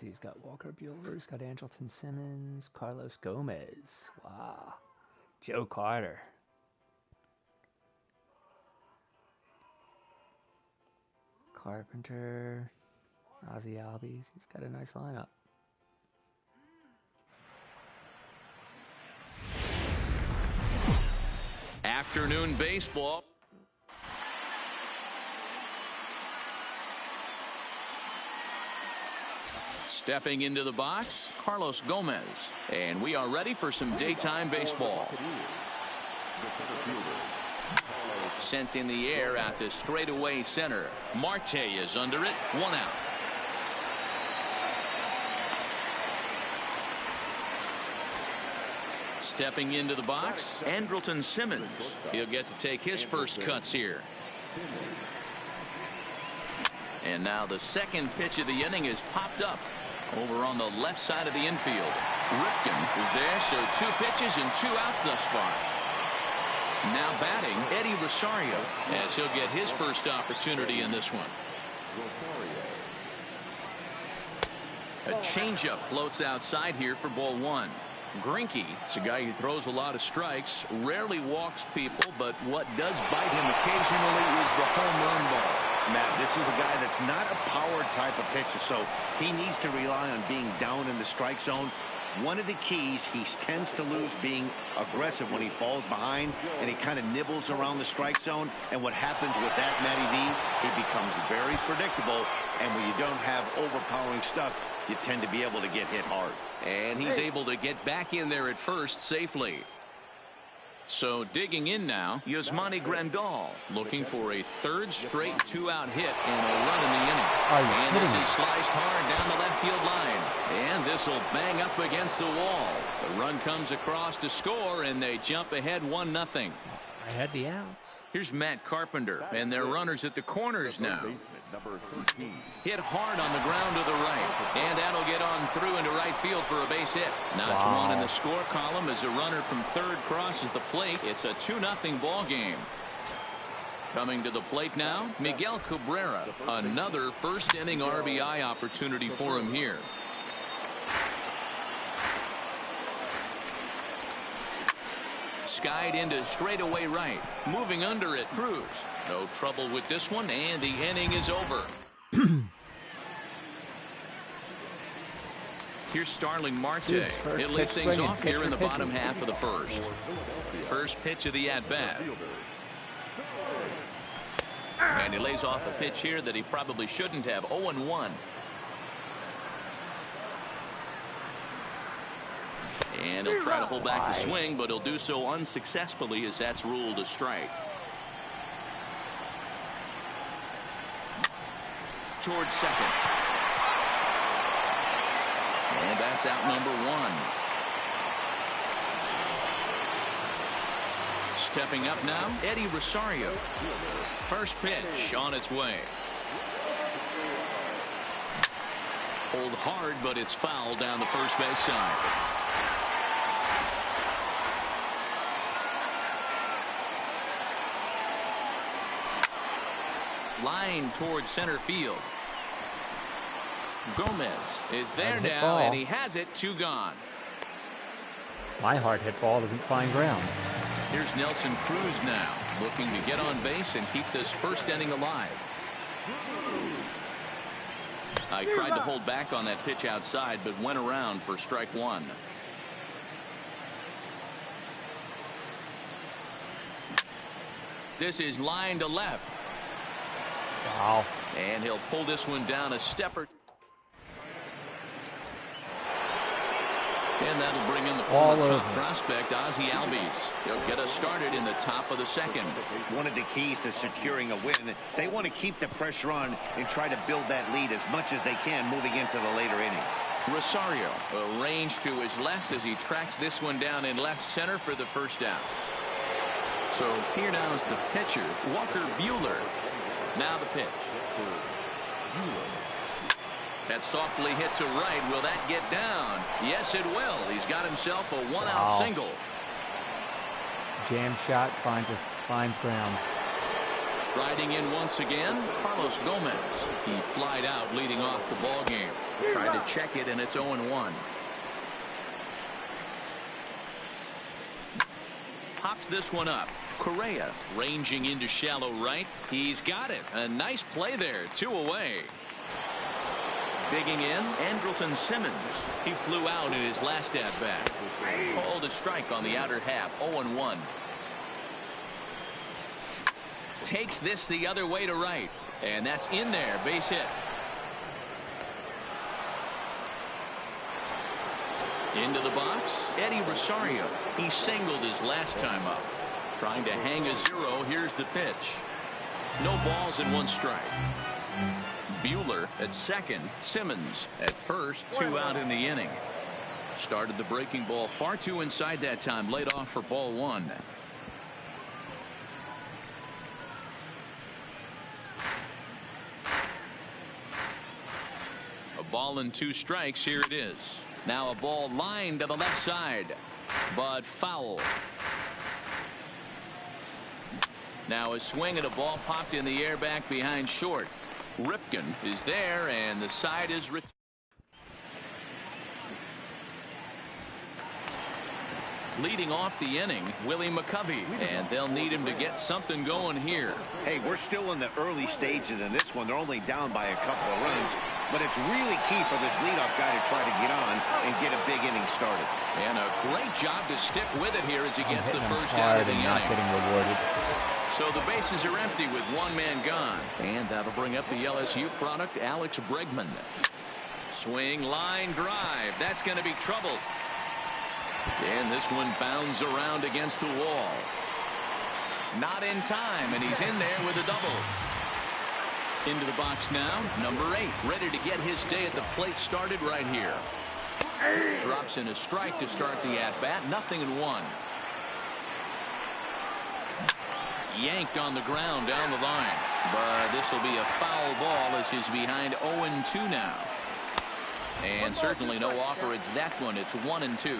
see. He's got Walker Buehler. He's got Andrelton Simmons. Carlos Gomez. Wow. Joe Carter. Carpenter. Ozzie Albies. He's got a nice lineup. Afternoon baseball. Stepping into the box, Carlos Gomez. And we are ready for some daytime baseball. Sent in the air out to straightaway center. Marte is under it. 1 out. Stepping into the box, Andrelton Simmons. He'll get to take his first cuts here. And now the second pitch of the inning is popped up over on the left side of the infield. Ripken is there, so 2 pitches and 2 outs thus far. Now batting, Eddie Rosario, as he'll get his first opportunity in this one. A changeup floats outside here for ball 1. Greinke is a guy who throws a lot of strikes, rarely walks people, but what does bite him occasionally is the home run ball. Matt, this is a guy that's not a power type of pitcher, so he needs to rely on being down in the strike zone. One of the keys, he tends to lose being aggressive when he falls behind, and he kind of nibbles around the strike zone. And what happens with that, Matty V, he becomes very predictable, and when you don't have overpowering stuff, you tend to be able to get hit hard. And he's able to get back in there at first safely. So digging in now, Yasmani Grandal looking for a 3rd straight 2-out hit and a run in the inning. And this is sliced hard down the left field line. And this will bang up against the wall. The run comes across to score, and they jump ahead 1-0. I had the outs. Here's Matt Carpenter, and their runners at the corners now. Hit hard on the ground to the right, and that'll get on through into right field for a base hit. Notch one in the score column as a runner from third crosses the plate. It's a 2-0 ball game. Coming to the plate now, Miguel Cabrera. Another first inning RBI opportunity for him here. Skied into straightaway right. Moving under it, Cruz. No trouble with this one, and the inning is over. Here's Starling Marte. He'll lead things off here in the bottom half of the first. First pitch of the at-bat. And he lays off a pitch here that he probably shouldn't have. 0-1. And he'll try to hold back the swing, but he'll do so unsuccessfully as that's ruled a strike. Towards second. And that's out number 1. Stepping up now, Eddie Rosario. First pitch on its way. Hold hard, but it's foul down the first base side. Line towards center field. Gomez is there now, and he has it. 2 gone. My hard hit ball doesn't find ground. Here's Nelson Cruz now, looking to get on base and keep this first inning alive. I tried to hold back on that pitch outside, but went around for strike 1. This is line to left. Wow. And he'll pull this one down a step or. And that'll bring in the former top prospect, Ozzie Albies. He'll get us started in the top of the second. One of the keys to securing a win, they want to keep the pressure on and try to build that lead as much as they can moving into the later innings. Rosario arranged to his left as he tracks this one down in left center for the first out. So here now is the pitcher, Walker Buehler. Now the pitch. That softly hit to right. Will that get down? Yes, it will. He's got himself a 1-out single. Jam shot finds ground. Riding in once again, Carlos Gomez. He flied out leading off the ball game. Tried to check it, and it's 0-1. Pops this one up. Correa ranging into shallow right. He's got it. A nice play there. 2 away. Digging in, Andrelton Simmons. He flew out in his last at-bat. Called a strike on the outer half. 0-1. Takes this the other way to right. And that's in there. Base hit. Into the box, Eddie Rosario. He singled his last time up. Trying to hang a 0. Here's the pitch. No balls and 1 strike. Buehler at second. Simmons at first. 2 out in the inning. Started the breaking ball far too inside that time. Laid off for ball 1. A ball and 2 strikes. Here it is. Now a ball lined to the left side, but foul. Now a swing and a ball popped in the air back behind short. Ripken is there, and the side is leading off the inning, Willie McCovey, and they'll need him to get something going here. Hey, we're still in the early stages in this one. They're only down by a couple of runs, but it's really key for this leadoff guy to try to get on and get a big inning started. And a great job to stick with it here as he gets the first out of the inning. Not getting rewarded. So the bases are empty with 1 man gone. And that'll bring up the LSU product, Alex Bregman. Swing, line, drive. That's going to be trouble. And this one bounds around against the wall. Not in time, and he's in there with a double. Into the box now, number 8, ready to get his day at the plate started right here. Drops in a strike to start the at-bat, 0-1. Yanked on the ground down the line, but this will be a foul ball as he's behind 0-2 now. And certainly no offer at that one. It's 1-2.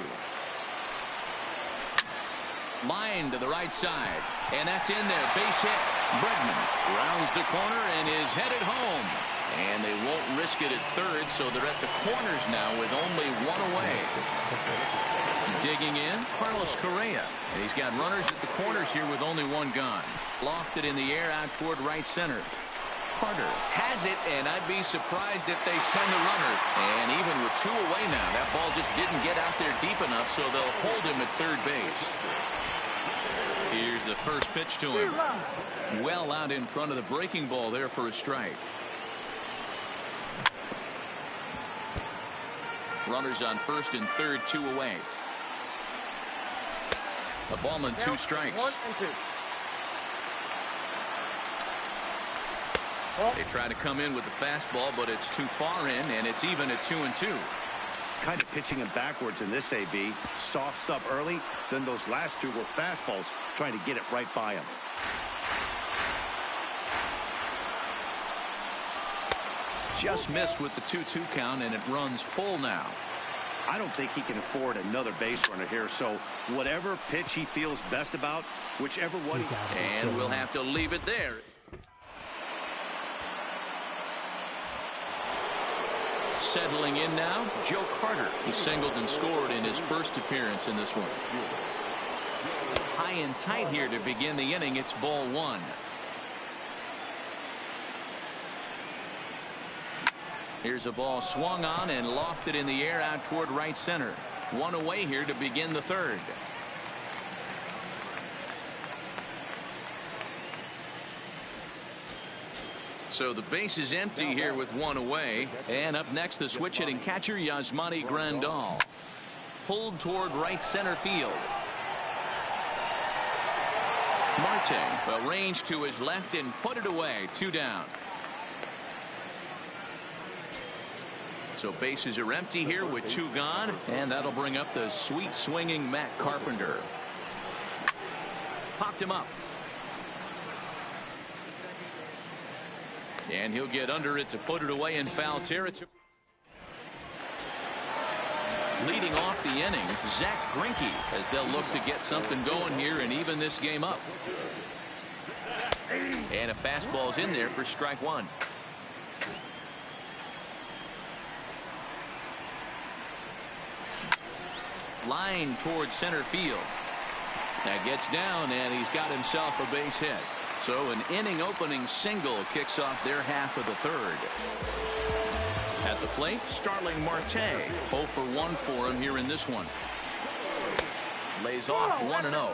Line to the right side, and that's in there. Base hit. Bregman rounds the corner and is headed home. And they won't risk it at third, so they're at the corners now with only 1 away. Digging in, Carlos Correa. And he's got runners at the corners here with only 1 gone. Lofted in the air out toward right center. Carter has it, and I'd be surprised if they send the runner. And even with 2 away now, that ball just didn't get out there deep enough, so they'll hold him at third base. Here's the first pitch to him. Well out in front of the breaking ball there for a strike. Runners on first and third, 2 away. A ball and 2 strikes. 1 and 2. They try to come in with the fastball, but it's too far in, and it's even at 2-2. Kind of pitching him backwards in this AB. Soft stuff early, then those last 2 were fastballs, trying to get it right by him. Just missed with the 2-2 count, and it runs full now. I don't think he can afford another base runner here, so whatever pitch he feels best about, whichever one. And we'll have to leave it there. Settling in now, Joe Carter. He singled and scored in his first appearance in this one. High and tight here to begin the inning. It's ball 1. Here's a ball swung on and lofted in the air out toward right center. 1 away here to begin the third. So the base is empty here with 1 away. And up next, the switch hitting catcher, Yasmani Grandal. Pulled toward right center field. Marte arranged to his left and put it away. 2 down. So bases are empty here with 2 gone, and that'll bring up the sweet swinging Matt Carpenter. Popped him up. And he'll get under it to put it away in foul territory. Leading off the inning, Zach Greinke, as they'll look to get something going here and even this game up. And a fastball's in there for strike 1. line towards center field. That gets down, and he's got himself a base hit. So an inning-opening single kicks off their half of the third. At the plate, Starling Marte. 0 for 1 for him here in this one. Lays off 1-0.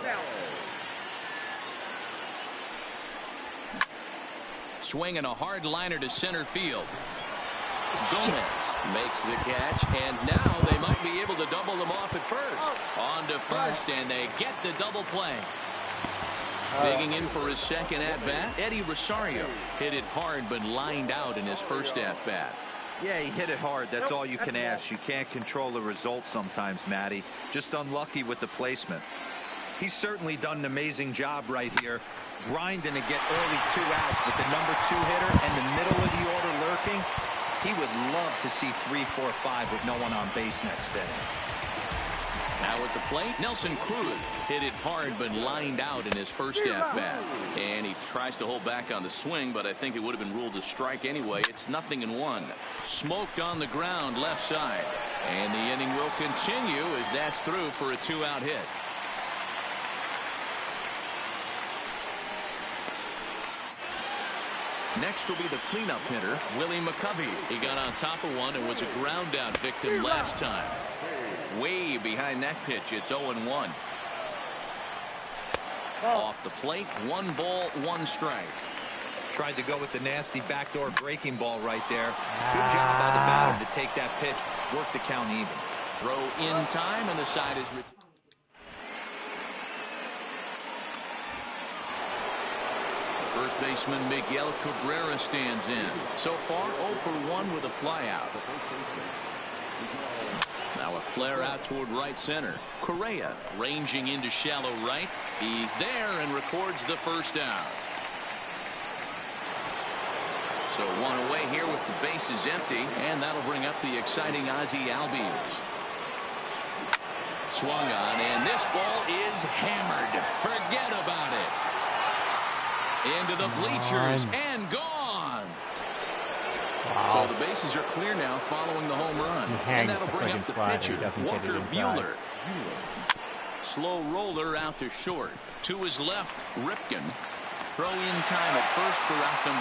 Swinging a hard liner to center field. Gomez makes the catch, and now they might be able to double them off at first. On to first, and they get the double play. Digging in for his second at-bat, Eddie Rosario hit it hard but lined out in his first at-bat. Yeah, he hit it hard. That's all you can ask. You can't control the result sometimes, Matty. Just unlucky with the placement. He's certainly done an amazing job right here, grinding to get early 2 outs with the #2 hitter and the middle of the order lurking. He would love to see 3, 4, 5 with no one on base next inning. Now at the plate, Nelson Cruz hit it hard but lined out in his first at-bat. And he tries to hold back on the swing, but I think it would have been ruled a strike anyway. It's 0-1. Smoked on the ground left side. And the inning will continue as that's through for a 2-out hit. Next will be the cleanup hitter, Willie McCovey. He got on top of one and was a ground out victim last time. Way behind that pitch, it's 0-1. Off the plate, 1 ball, 1 strike. Tried to go with the nasty backdoor breaking ball right there. Good job by the batter to take that pitch, work the count even. Throw in time, and the side is first baseman Miguel Cabrera stands in. So far 0 for 1 with a flyout. Now a flare out toward right center. Correa ranging into shallow right. He's there and records the first out. So 1 away here with the bases empty, and that'll bring up the exciting Ozzie Albies. Swung on, and this ball is hammered. Forget about it. Into the bleachers and gone. Wow. So the bases are clear now following the home run. And that'll bring up the pitcher, Walker Buehler. Slow roller out to short. To his left, Ripken. Throw in time at first for out #2.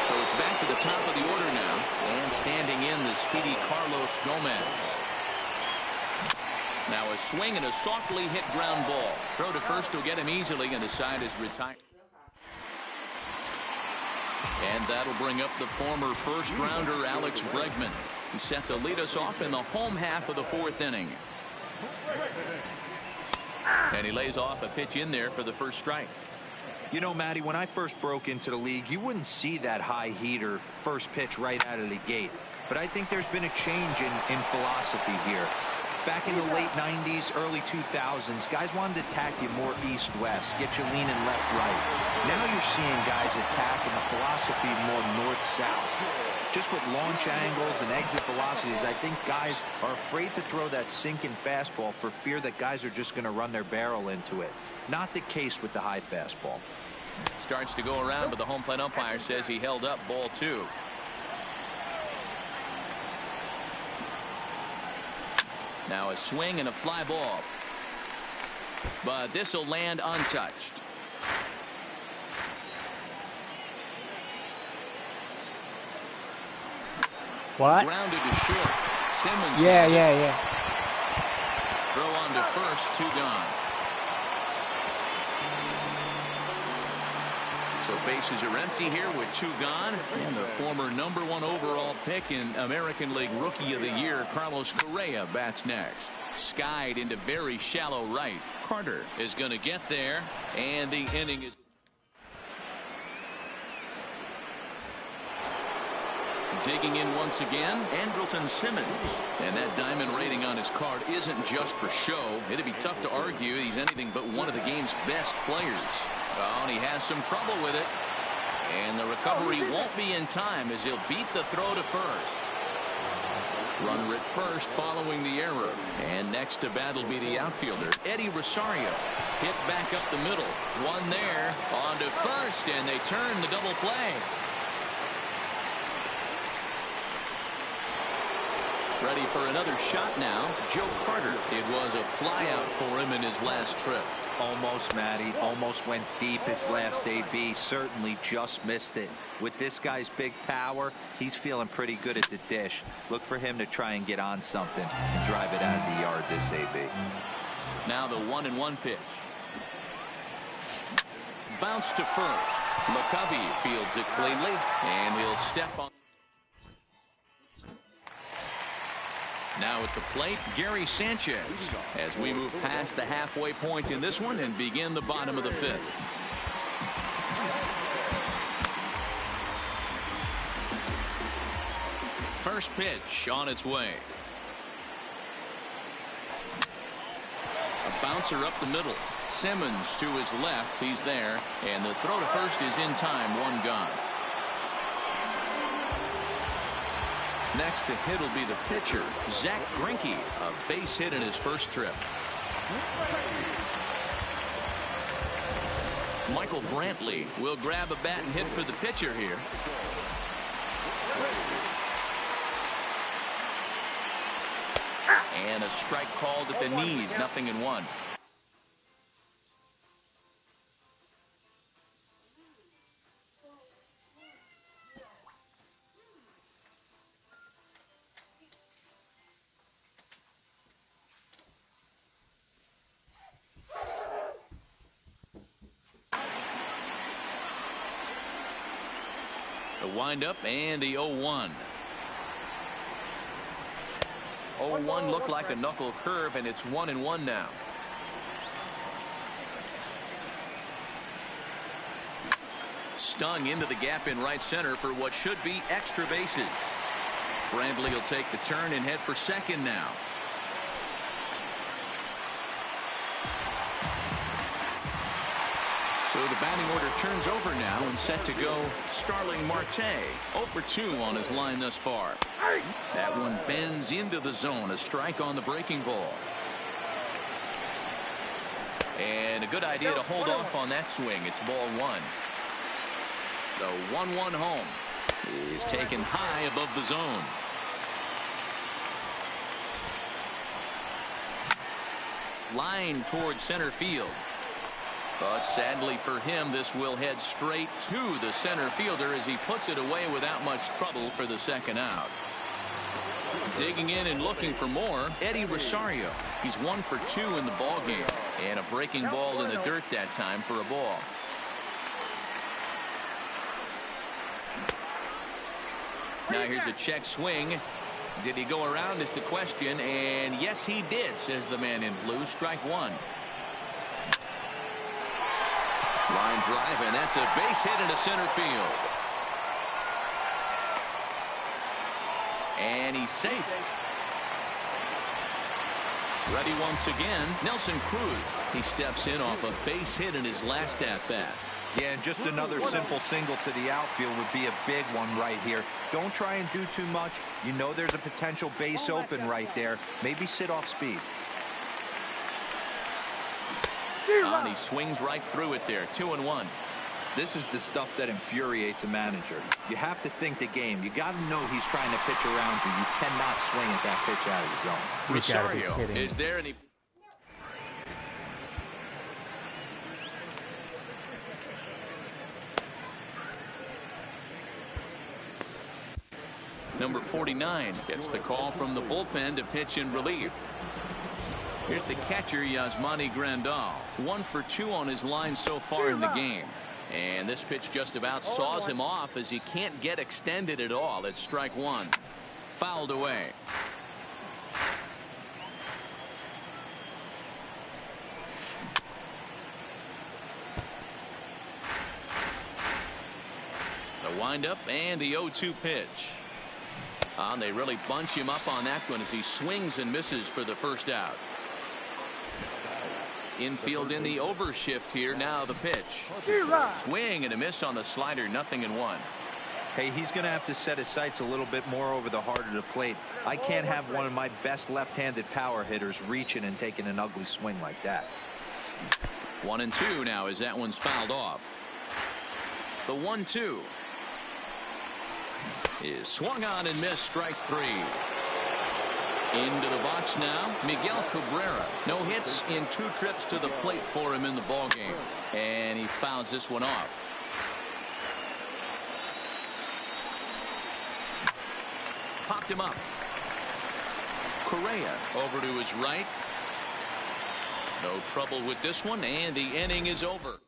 So it's back to the top of the order now. And standing in the speedy Carlos Gomez. Now a swing and a softly hit ground ball. Throw to first will get him easily, and the side is retired. And that'll bring up the former first-rounder Alex Bregman. He's set to lead us off in the home half of the 4th inning. And he lays off a pitch in there for the first strike. You know, Matty, when I first broke into the league, you wouldn't see that high heater first pitch right out of the gate. But I think there's been a change in philosophy here. Back in the late 90s, early 2000s, guys wanted to attack you more east-west, get you leaning left-right. Now you're seeing guys attack in a philosophy more north-south. Just with launch angles and exit velocities, I think guys are afraid to throw that sinking fastball for fear that guys are just going to run their barrel into it. Not the case with the high fastball. Starts to go around, but the home plate umpire says he held up ball 2. Now a swing and a fly ball. But this will land untouched. What? Grounded to short. Simmons. Yeah. Throw on to first, 2 gone. So bases are empty here with 2 gone. And the former #1 overall pick in American League Rookie of the Year, Carlos Correa, bats next. Skied into very shallow right. Carter is going to get there, and the inning is. Digging in once again, Andrelton Simmons. And that diamond rating on his card isn't just for show. It'd be tough to argue he's anything but one of the game's best players. Oh, and he has some trouble with it. And the recovery won't be in time as he'll beat the throw to first. Runner at first following the error. And next to bat will be the outfielder, Eddie Rosario. Hit back up the middle. One there. On to first, and they turn the double play. Ready for another shot now. Joe Carter. It was a flyout for him in his last trip. Almost, Matty. Almost went deep his last AB. Certainly just missed it. With this guy's big power, he's feeling pretty good at the dish. Look for him to try and get on something and drive it out of the yard this AB. Now the 1-1 pitch. Bounce to first. McCovey fields it cleanly, and he'll step on. Now at the plate, Gary Sanchez, as we move past the halfway point in this one and begin the bottom of the fifth. First pitch on its way. A bouncer up the middle. Simmons to his left. He's there. And the throw to first is in time. One gone. Next to hit will be the pitcher, Zach Greinke, a base hit in his first trip. Michael Brantley will grab a bat and hit for the pitcher here. And a strike called at the knees, 0-1. The windup and the 0-1. 0-1 looked like a knuckle curve, and it's 1-1 now. Stung into the gap in right center for what should be extra bases. Brantley will take the turn and head for second now. So the batting order turns over now and set to go Starling Marte. 0 for 2 on his line thus far. That one bends into the zone. A strike on the breaking ball. And a good idea to hold off on that swing. It's ball one. The 1-1 home is taken high above the zone. Line towards center field. But sadly for him, this will head straight to the center fielder as he puts it away without much trouble for the second out. Digging in and looking for more, Eddie Rosario. He's 1 for 2 in the ball game, and a breaking ball in the dirt that time for a ball. Now here's a check swing. Did he go around is the question, and yes he did, says the man in blue. Strike one. Line drive, and that's a base hit into center field. And he's safe. Ready once again, Nelson Cruz. He steps in off a base hit in his last at-bat. Yeah, and just another simple single to the outfield would be a big one right here. Don't try and do too much. You know there's a potential base open right there. Maybe sit off speed. And he swings right through it there. 2-1. This is the stuff that infuriates a manager. You have to think the game. You got to know he's trying to pitch around you. You cannot swing at that pitch out of the zone. Rosario is there, and he... Number 49 gets the call from the bullpen to pitch in relief. Here's the catcher, Yasmani Grandal. 1 for 2 on his line so far in the game. And this pitch just about saws him off as he can't get extended at all. It's strike one. Fouled away. The windup and the 0-2 pitch. And they really bunch him up on that one as he swings and misses for the first out. Infield in the overshift here. Now the pitch. Swing and a miss on the slider. 0-1. Hey, he's going to have to set his sights a little bit more over the heart of the plate. I can't have one of my best left-handed power hitters reaching and taking an ugly swing like that. 1-2 now as that one's fouled off. The 1-2 is swung on and missed. Strike three. Into the box now, Miguel Cabrera. No hits in 2 trips to the plate for him in the ballgame. And he fouls this one off. Popped him up. Correa over to his right. No trouble with this one, and the inning is over.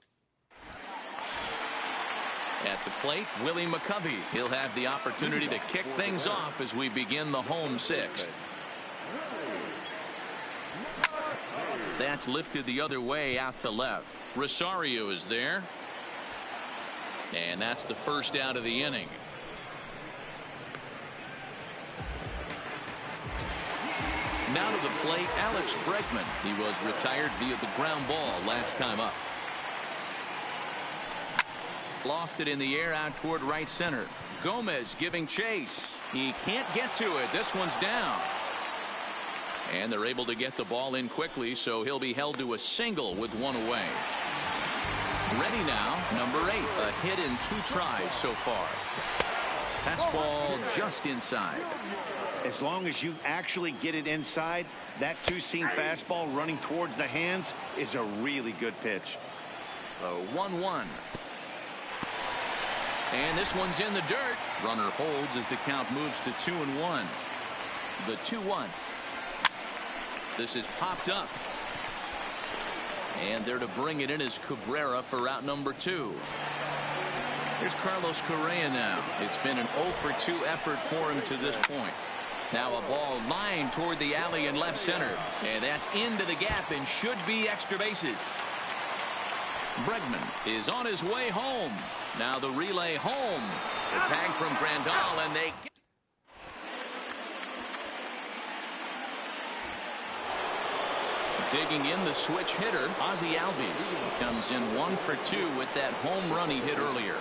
At the plate, Willie McCovey. He'll have the opportunity to kick things off as we begin the home 6th. That's lifted the other way out to left. Rosario is there. And that's the first out of the inning. Now to the plate, Alex Bregman. He was retired via the ground ball last time up. Lofted in the air out toward right center. Gomez giving chase. He can't get to it. This one's down. And they're able to get the ball in quickly, so he'll be held to a single with 1 away. Ready now, number 8. A hit in 2 tries so far. Fastball just inside. As long as you actually get it inside, that 2-seam fastball running towards the hands is a really good pitch. The 1-1. And this one's in the dirt. Runner holds as the count moves to 2-1. The 2-1. This is popped up. And there to bring it in is Cabrera for out number 2. Here's Carlos Correa now. It's been an 0 for 2 effort for him to this point. Now a ball lined toward the alley in left center. And that's into the gap and should be extra bases. Bregman is on his way home. Now the relay home. The tag from Grandal, and they get. Digging in the switch hitter, Ozzie Albies comes in 1 for 2 with that home run he hit earlier.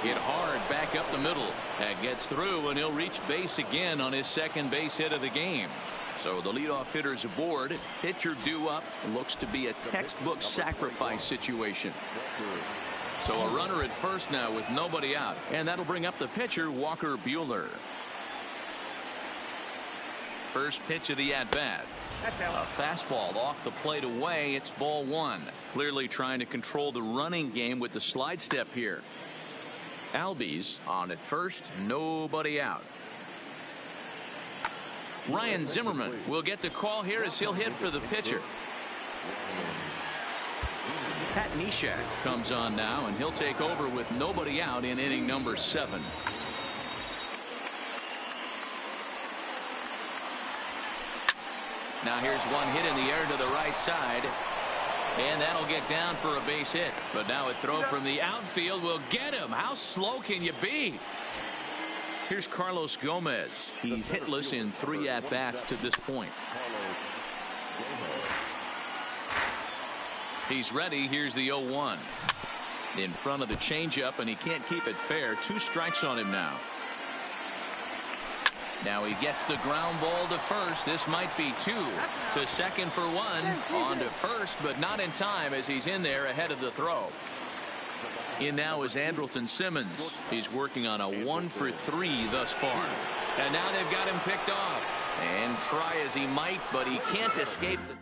Hit hard back up the middle. That gets through, and he'll reach base again on his second base hit of the game. So the leadoff hitter's aboard. Pitcher due up. Looks to be a textbook sacrifice situation. So a runner at first now with nobody out. And that'll bring up the pitcher, Walker Buehler. First pitch of the at-bat. A fastball off the plate away. It's ball 1. Clearly trying to control the running game with the slide step here. Albies on at first. Nobody out. Ryan Zimmerman will get the call here as he'll hit for the pitcher. Pat Neshek comes on now, and he'll take over with nobody out in inning number 7. Now here's one hit in the air to the right side. And that'll get down for a base hit. But now a throw from the outfield will get him. How slow can you be? Here's Carlos Gomez. He's hitless in 3 at-bats to this point. He's ready. Here's the 0-1. In front of the changeup, and he can't keep it fair. 2 strikes on him now. Now he gets the ground ball to first. This might be 2. To second for 1. On to first, but not in time as he's in there ahead of the throw. In now is Andrelton Simmons. He's working on a 1 for 3 thus far. And now they've got him picked off. And try as he might, but he can't escape the...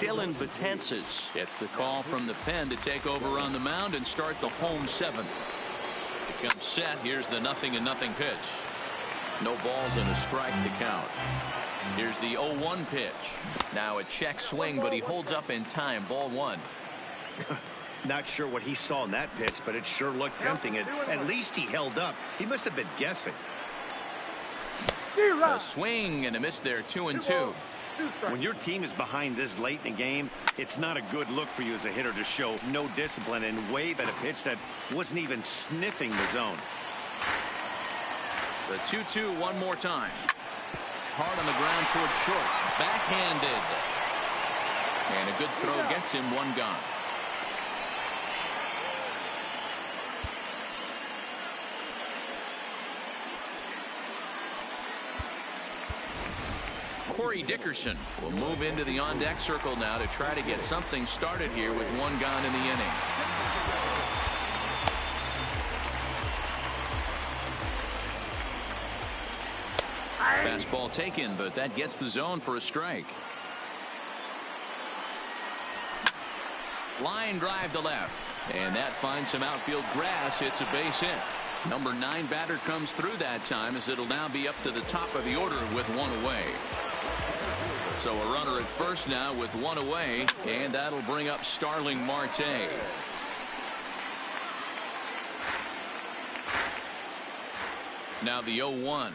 Dylan Betances gets the call from the pen to take over on the mound and start the home 7th. Becomes set. Here's the 0-0 pitch. No balls and a strike to count. Here's the 0-1 pitch. Now a check swing, but he holds up in time. Ball 1. Not sure what he saw in that pitch, but it sure looked tempting. At least he held up. He must have been guessing. A swing and a miss there. 2-2. When your team is behind this late in the game, it's not a good look for you as a hitter to show no discipline and wave at a pitch that wasn't even sniffing the zone. The 2-2 one more time. Hard on the ground toward short. Backhanded. And a good throw gets him 1 gone. Corey Dickerson will move into the on-deck circle now to try to get something started here with 1 gone in the inning. Fastball taken, but that gets the zone for a strike. Line drive to left, and that finds some outfield grass. It's a base hit. Number 9 batter comes through that time, as it'll now be up to the top of the order with 1 away. So a runner at first now with 1 away, and that'll bring up Starling Marte. Now the 0-1.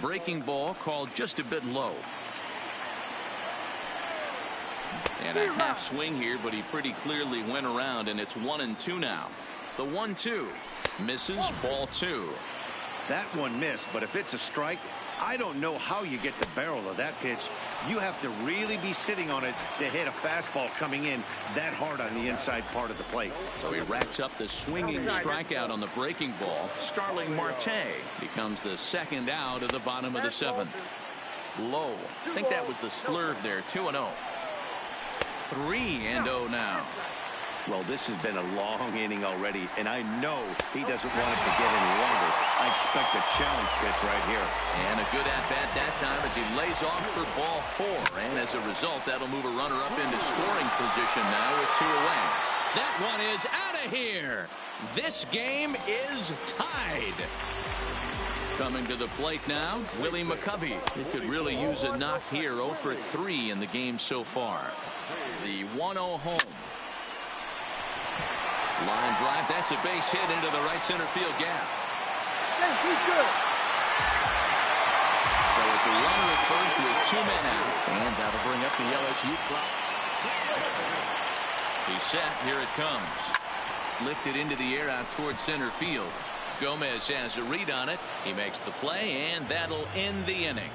Breaking ball called just a bit low. And a half swing here, but he pretty clearly went around, and it's 1-2 now. The 1-2 misses, ball 2. That one missed, but if it's a strike, I don't know how you get the barrel of that pitch. You have to really be sitting on it to hit a fastball coming in that hard on the inside part of the plate. So he racks up the swinging strikeout on the breaking ball. Starling Marte becomes the 2nd out of the bottom of the 7th. Low. I think that was the slurve there. 2-0. 3-0 now. Well, this has been a long inning already, and I know he doesn't want it to get any longer. I expect a challenge pitch right here. And a good at-bat that time as he lays off for ball 4. And as a result, that'll move a runner up into scoring position now with 2 away. That one is out of here. This game is tied. Coming to the plate now, Willie McCovey. He could really use a knock here. 0 for 3 in the game so far. The 1-0 home. Line drive, that's a base hit into the right center field gap. He's good. So it's a runner at first with 2 men out, and that'll bring up the LSU clock. He's set, here it comes. Lifted into the air out towards center field. Gomez has a read on it. He makes the play, and that'll end the inning.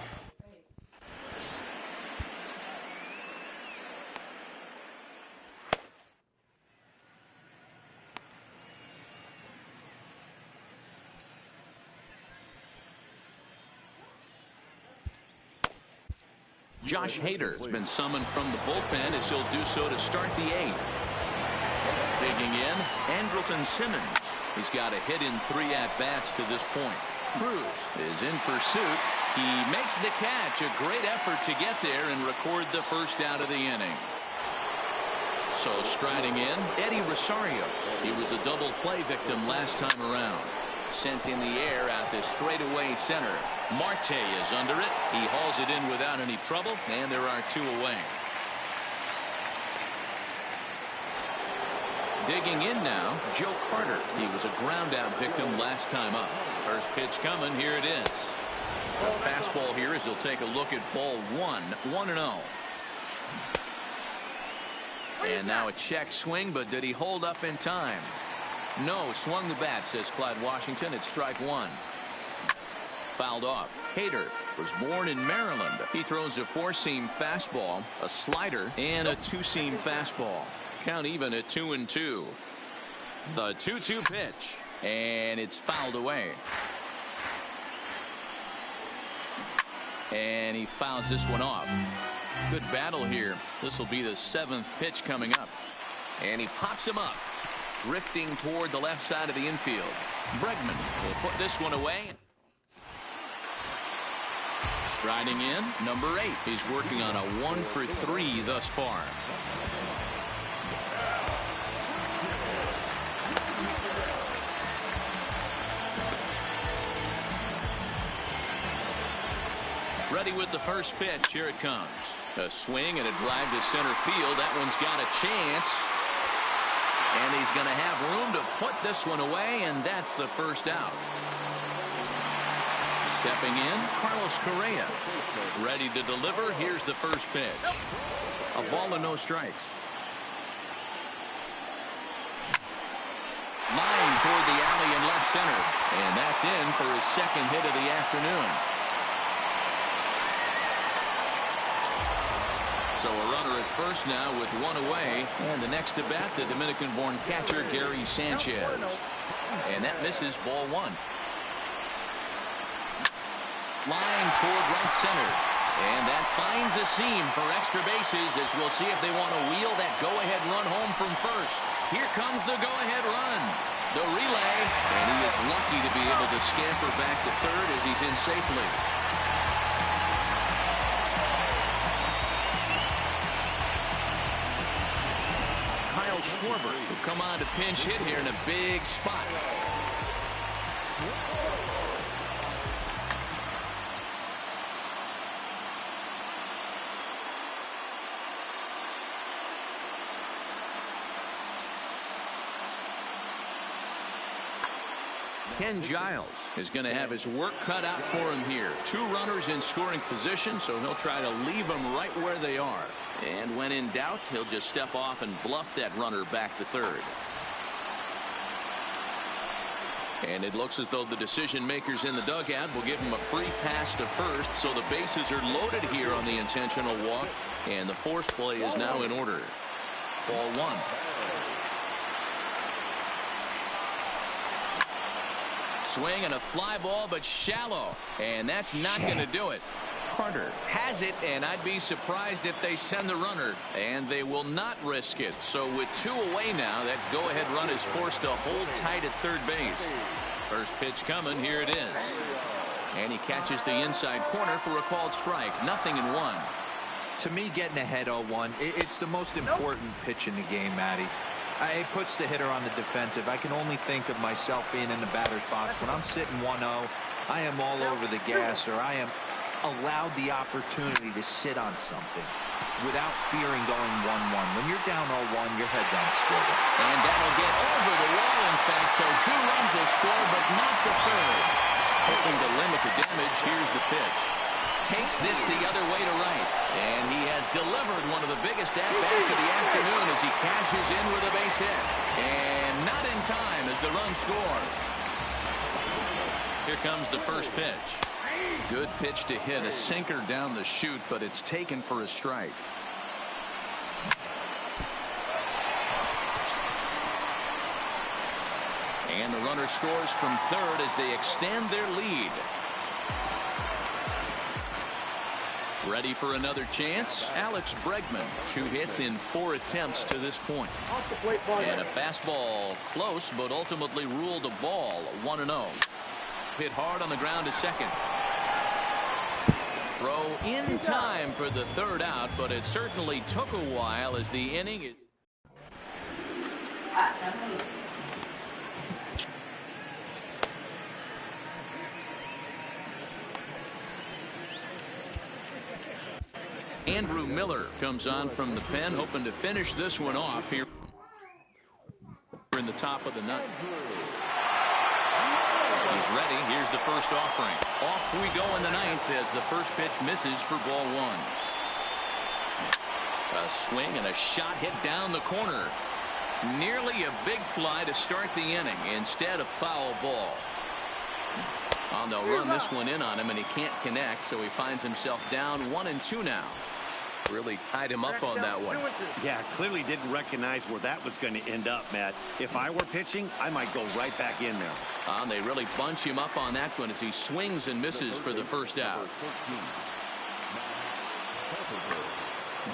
Josh Hader has been summoned from the bullpen, as he'll do so to start the 8th. Digging in, Andrelton Simmons. He's got a hit in 3 at-bats to this point. Cruz is in pursuit. He makes the catch. A great effort to get there and record the first out of the inning. So striding in, Eddie Rosario. He was a double play victim last time around. Sent in the air out to straightaway center. Marte is under it. He hauls it in without any trouble, and there are 2 away. Digging in now, Joe Carter. He was a ground out victim last time up. First pitch coming. Here it is. A fastball here as he'll take a look at ball 1. 1-0. And now a check swing, but did he hold up in time? No, swung the bat, says Clyde Washington. It's strike 1. Fouled off. Hader was born in Maryland. He throws a 4-seam fastball, a slider, and a 2-seam fastball. Count even at 2-2. The 2-2 pitch, and it's fouled away. And he fouls this one off. Good battle here. This will be the 7th pitch coming up. And he pops him up, drifting toward the left side of the infield. Bregman will put this one away. Striding in, number 8. He's working on a 1 for 3 thus far. Ready with the first pitch. Here it comes. A swing and a drive to center field. That one's got a chance. And he's going to have room to put this one away, and that's the first out. Stepping in, Carlos Correa. Ready to deliver. Here's the first pitch. A ball and no strikes. Line toward the alley in left center. And that's in for his 2nd hit of the afternoon. So a runner at first now with 1 away. And the next to bat, the Dominican-born catcher, Gary Sanchez. And that misses ball 1. Line toward right center. And that finds a seam for extra bases as we'll see if they want to wheel that go-ahead run home from first. Here comes the go-ahead run. The relay, and he is lucky to be able to scamper back to third as he's in safely. Kyle Schwarber will come on to pinch hit here in a big spot. Ken Giles is going to have his work cut out for him here. 2 runners in scoring position, so he'll try to leave them right where they are. And when in doubt, he'll just step off and bluff that runner back to third. And it looks as though the decision makers in the dugout will give him a free pass to first, so the bases are loaded here on the intentional walk, and the force play is now in order. Ball 1. Swing and a fly ball, but shallow, and that's not going to do it. Carter has it, and I'd be surprised if they send the runner, and they will not risk it. So with 2 away now, that go-ahead run is forced to hold tight at third base. First pitch coming, here it is. And he catches the inside corner for a called strike. 0-1. To me, getting ahead 0-1, it's the most important pitch in the game, Matty. It puts the hitter on the defensive. I can only think of myself being in the batter's box. When I'm sitting 1-0, I am all over the gas, or I am allowed the opportunity to sit on something without fearing going 1-1. When you're down 0-1, your head's on swivel. And that'll get over the wall, in fact, so 2 runs will score, but not the third. Hoping to limit the damage, here's the pitch. Takes this the other way to right, and he has delivered one of the biggest at-bats of the afternoon as he cashes in with a base hit. And not in time as the run scores. Here comes the first pitch. Good pitch to hit, a sinker down the chute, but it's taken for a strike. And the runner scores from third as they extend their lead. Ready for another chance? Alex Bregman, 2 hits in 4 attempts to this point. And a fastball close, but ultimately ruled a ball. 1-0. Hit hard on the ground to second. Throw in time for the third out, but it certainly took a while as the inning is. Andrew Miller comes on from the pen, hoping to finish this one off here in the top of the ninth. He's ready. Here's the first offering. Off we go in the ninth as the first pitch misses for ball 1. A swing and a shot hit down the corner. Nearly a big fly to start the inning. Instead, a foul ball. Oh, they'll run this one in on him, and he can't connect, so he finds himself down 1-2 now. Really tied him up on that one. Yeah, clearly didn't recognize where that was going to end up, Matt. If I were pitching, I might go right back in there. They really bunch him up on that one as he swings and misses for the first out.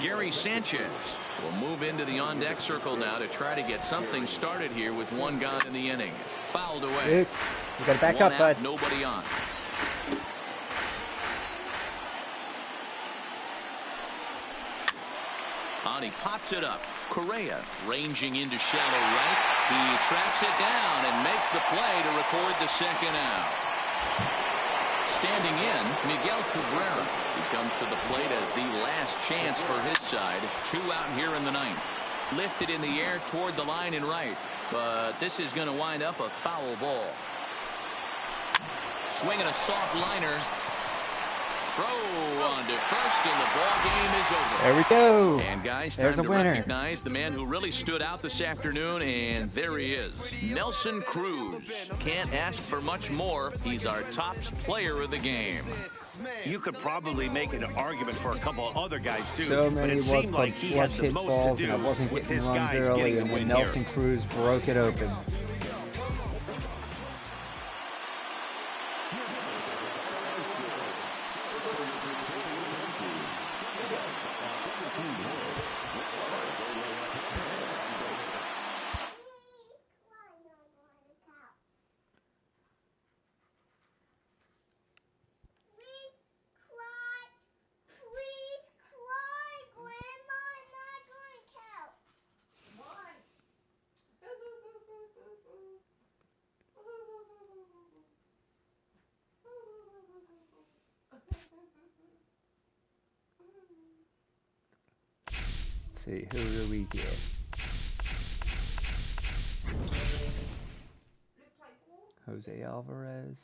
Gary Sanchez will move into the on-deck circle now to try to get something started here with 1 gone in the inning. Fouled away. You got to back up, bud. Nobody on. He pops it up. Correa ranging into shallow right. He tracks it down and makes the play to record the second out. Standing in, Miguel Cabrera. He comes to the plate as the last chance for his side. 2 out here in the ninth. Lifted in the air toward the line and right. But this is going to wind up a foul ball. Swinging a soft liner. Throw on to first, and the ball game is over. There we go. And guys, there's time a to winner. recognize the man who really stood out this afternoon, and there he is, Nelson Cruz. Can't ask for much more. He's our top player of the game. You could probably make an argument for a couple of other guys too, So but many it seemed like he had the hit most balls, to and I do wasn't with getting his runs guys early, getting and the then win Nelson here. Cruz broke it open. see, who do we get? Jose Alvarez.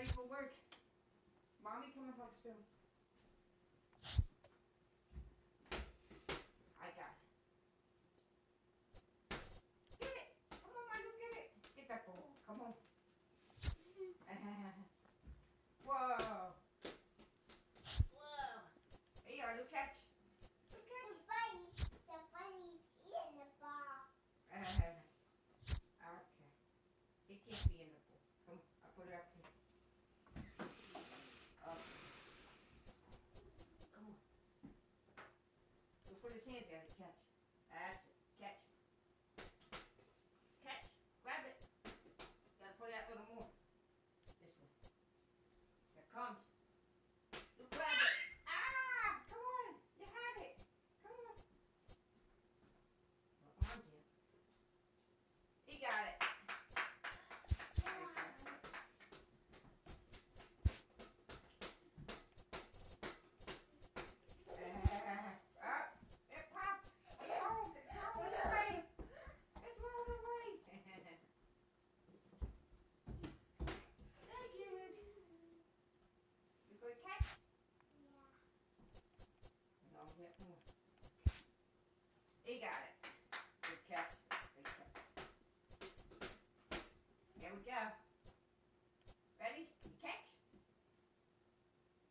ready for work. Mommy coming home soon. I got it. Get it. Come on, Michael, get it. Get that ball. Come on. Whoa. Whoa. Here you are, look catch. Look catch. The bunny's eating the ball. Okay. It can't be in the pool. Come on, I'll put it up here. Okay. Come on. Look, put his hands out and catch. That's it. Catch. Catch. Grab it. Gotta put out a little more. This one. Here it comes. You grab it. Ah! Come on. You have it. Come on. Come on, dear. He got it. It popped. Oh, it's rolling away. It's rolling away. Thank you. You good catch? No, get more. He got it. Good catch. Good catch. Here we go. Ready? Catch.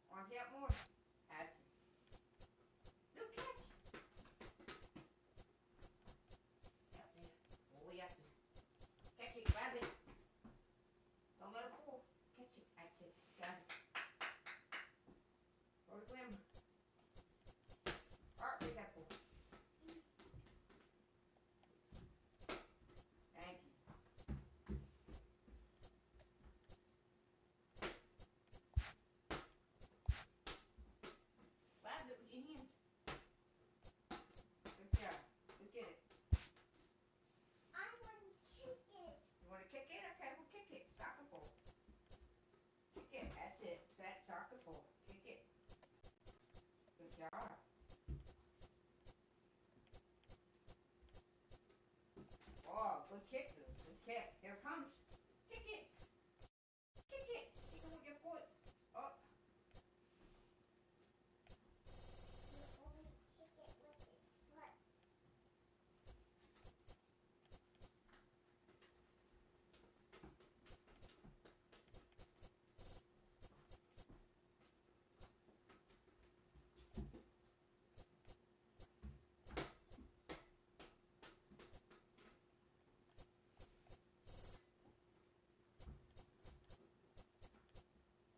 Want to get more? That's it. Good catch. Up there. All the way up there. Catch it. Grab it. Don't let it fall. Catch it. That's it. Got it. Go to Grandma. Alright, pick that ball. Thank you. Grab it with your hands. Good job. Look at it. I want to kick it. You want to kick it? Okay, we'll kick it. Soccer ball. Kick it. That's it. That's soccer ball. Kick it. Good job. Oh, good kick, Lou. Good kick. Here it comes. Kick it. Kick it. Kick it with your foot. Oh. You only kick it with your foot.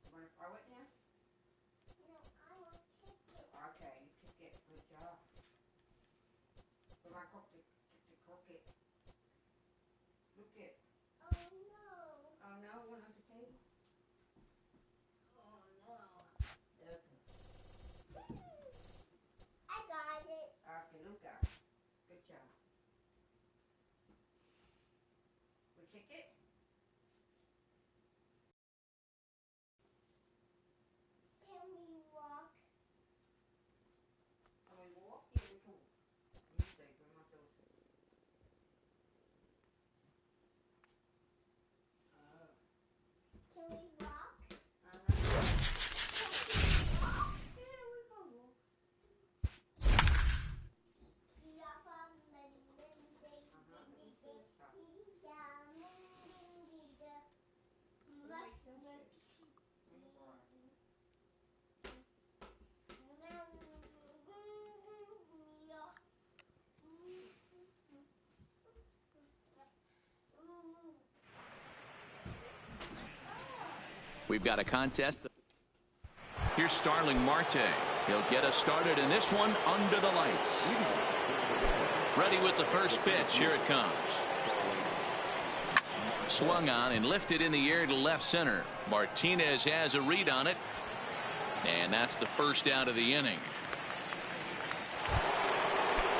You want to throw it now? No, I want to kick it. Okay, you kick it. Good job. Come on, cook it. Look it. Oh no. Oh no, one on the table. Oh no. Okay. I got it. Okay, look out. Good job. We kick it. Can we walk? Can we walk? Yeah, we can. Let me see. Grandma does it. Oh. Can we walk? Yeah, we can walk. We've got a contest. Here's Starling Marte. He'll get us started in this one under the lights. Ready with the first pitch. Here it comes. Swung on and lifted in the air to left center. Martinez has a read on it. And that's the first out of the inning.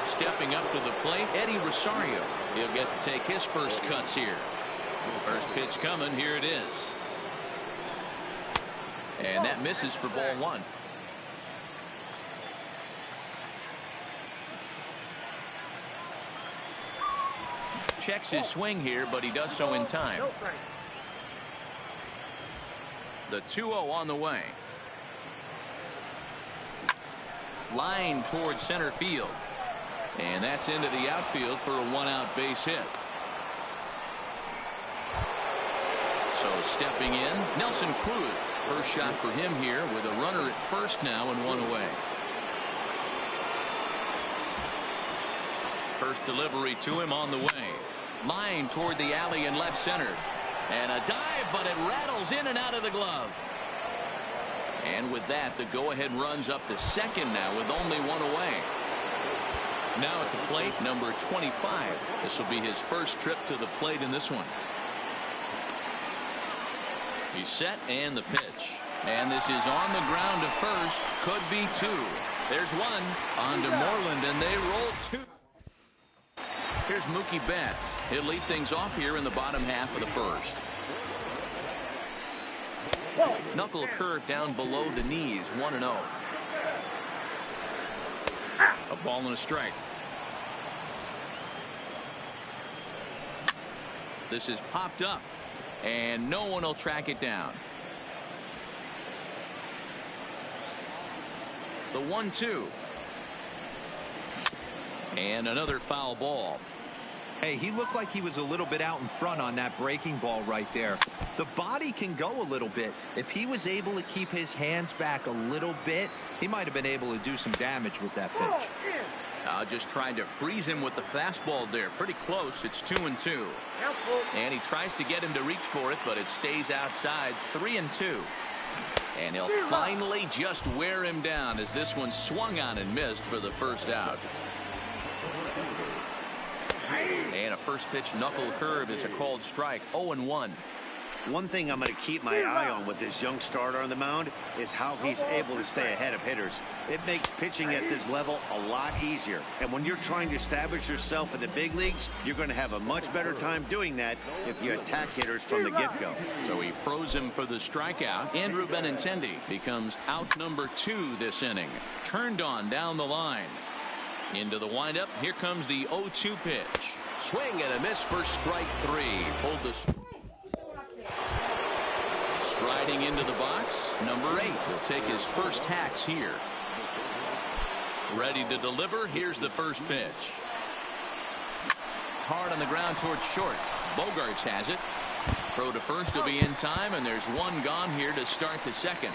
Stepping up to the plate, Eddie Rosario. He'll get to take his first cuts here. First pitch coming. Here it is. And that misses for ball one. Checks his swing here, but he does so in time. The 2-0 on the way. Line towards center field. And that's into the outfield for a 1-out base hit. So stepping in, Nelson Cruz. First shot for him here with a runner at first now and 1 away. First delivery to him on the way. Line toward the alley in left center. And a dive, but it rattles in and out of the glove. And with that, the go-ahead runs up to second now with only 1 away. Now at the plate, number 25. This will be his first trip to the plate in this one. He's set and the pitch. And this is on the ground to first. Could be 2. There's 1 on to Moreland, and they roll 2. Here's Mookie Betts. He'll lead things off here in the bottom half of the first. Knuckle curve down below the knees, 1-0. A ball and a strike. This is popped up, and no one will track it down. The 1-2. And another foul ball. Hey, he looked like he was a little bit out in front on that breaking ball right there. The body can go a little bit. If he was able to keep his hands back a little bit, he might have been able to do some damage with that pitch. Just trying to freeze him with the fastball there. Pretty close. It's 2-2. And he tries to get him to reach for it, but it stays outside. 3-2. And he'll finally just wear him down as this one swung on and missed for the first out. And a first pitch knuckle curve is a called strike. 0-1. One thing I'm going to keep my eye on with this young starter on the mound is how he's able to stay ahead of hitters. It makes pitching at this level a lot easier. And when you're trying to establish yourself in the big leagues, you're going to have a much better time doing that if you attack hitters from the get-go. So he froze him for the strikeout. Andrew Benintendi becomes out number 2 this inning. Turned on down the line. Into the windup. Here comes the 0-2 pitch. Swing and a miss for strike 3. Pulled the striding into the box. Number 8 will take his first hacks here. Ready to deliver. Here's the first pitch. Hard on the ground towards short. Bogaerts has it. Throw to first will be in time, and there's 1 gone here to start the second.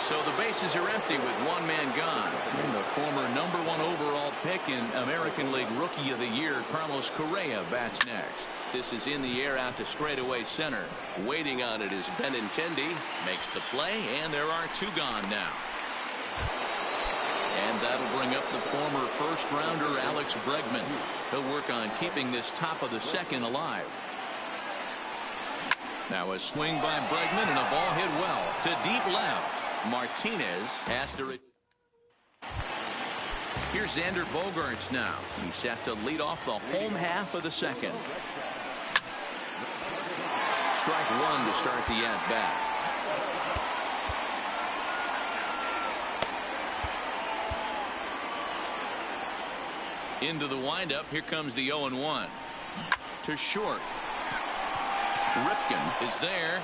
So the bases are empty with 1 man gone. And the former number 1 overall pick in American League Rookie of the Year, Carlos Correa, bats next. This is in the air out to straightaway center. Waiting on it is Benintendi. Makes the play, and there are 2 gone now. And that'll bring up the former first-rounder Alex Bregman. He'll work on keeping this top of the second alive. Now a swing by Bregman and a ball hit well to deep left. Martinez has to. Here's Xander Bogaerts now. He's set to lead off the home half of the second. Strike 1 to start the at-bat. Into the windup. Here comes the 0-1. To short. Ripken is there.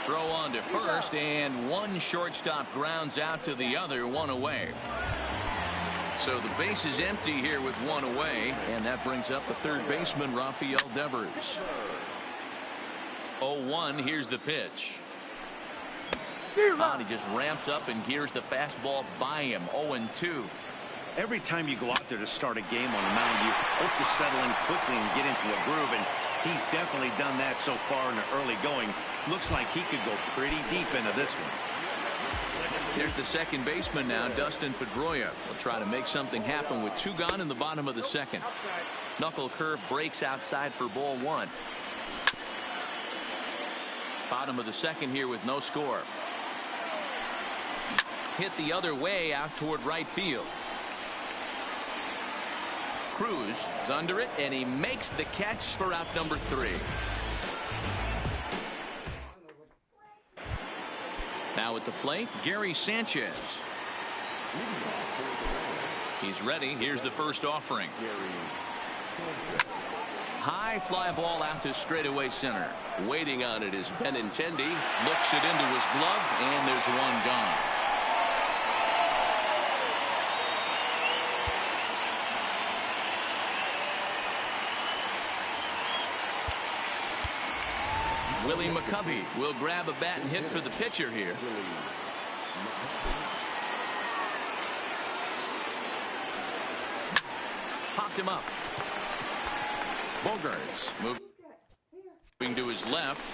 Throw on to first, and 1 shortstop grounds out to the other, 1 away. So the base is empty here with 1 away, and that brings up the third baseman, Rafael Devers. 0-1, here's the pitch. He just ramps up and gears the fastball by him. 0-2. Every time you go out there to start a game on the mound, you hope to settle in quickly and get into a groove, and he's definitely done that so far in the early going. Looks like he could go pretty deep into this one. Here's the second baseman now, Dustin Pedroia. Will try to make something happen with 2 gone in the bottom of the second. Knuckle curve breaks outside for ball 1. Bottom of the second here with no score. Hit the other way out toward right field. Cruz is under it, and he makes the catch for out number 3. Now at the plate, Gary Sanchez. He's ready. Here's the first offering. High fly ball out to straightaway center. Waiting on it is Benintendi. Looks it into his glove, and there's one gone. Willie McCovey will grab a bat and hit for the pitcher here. Popped him up. Bogaerts moving to his left,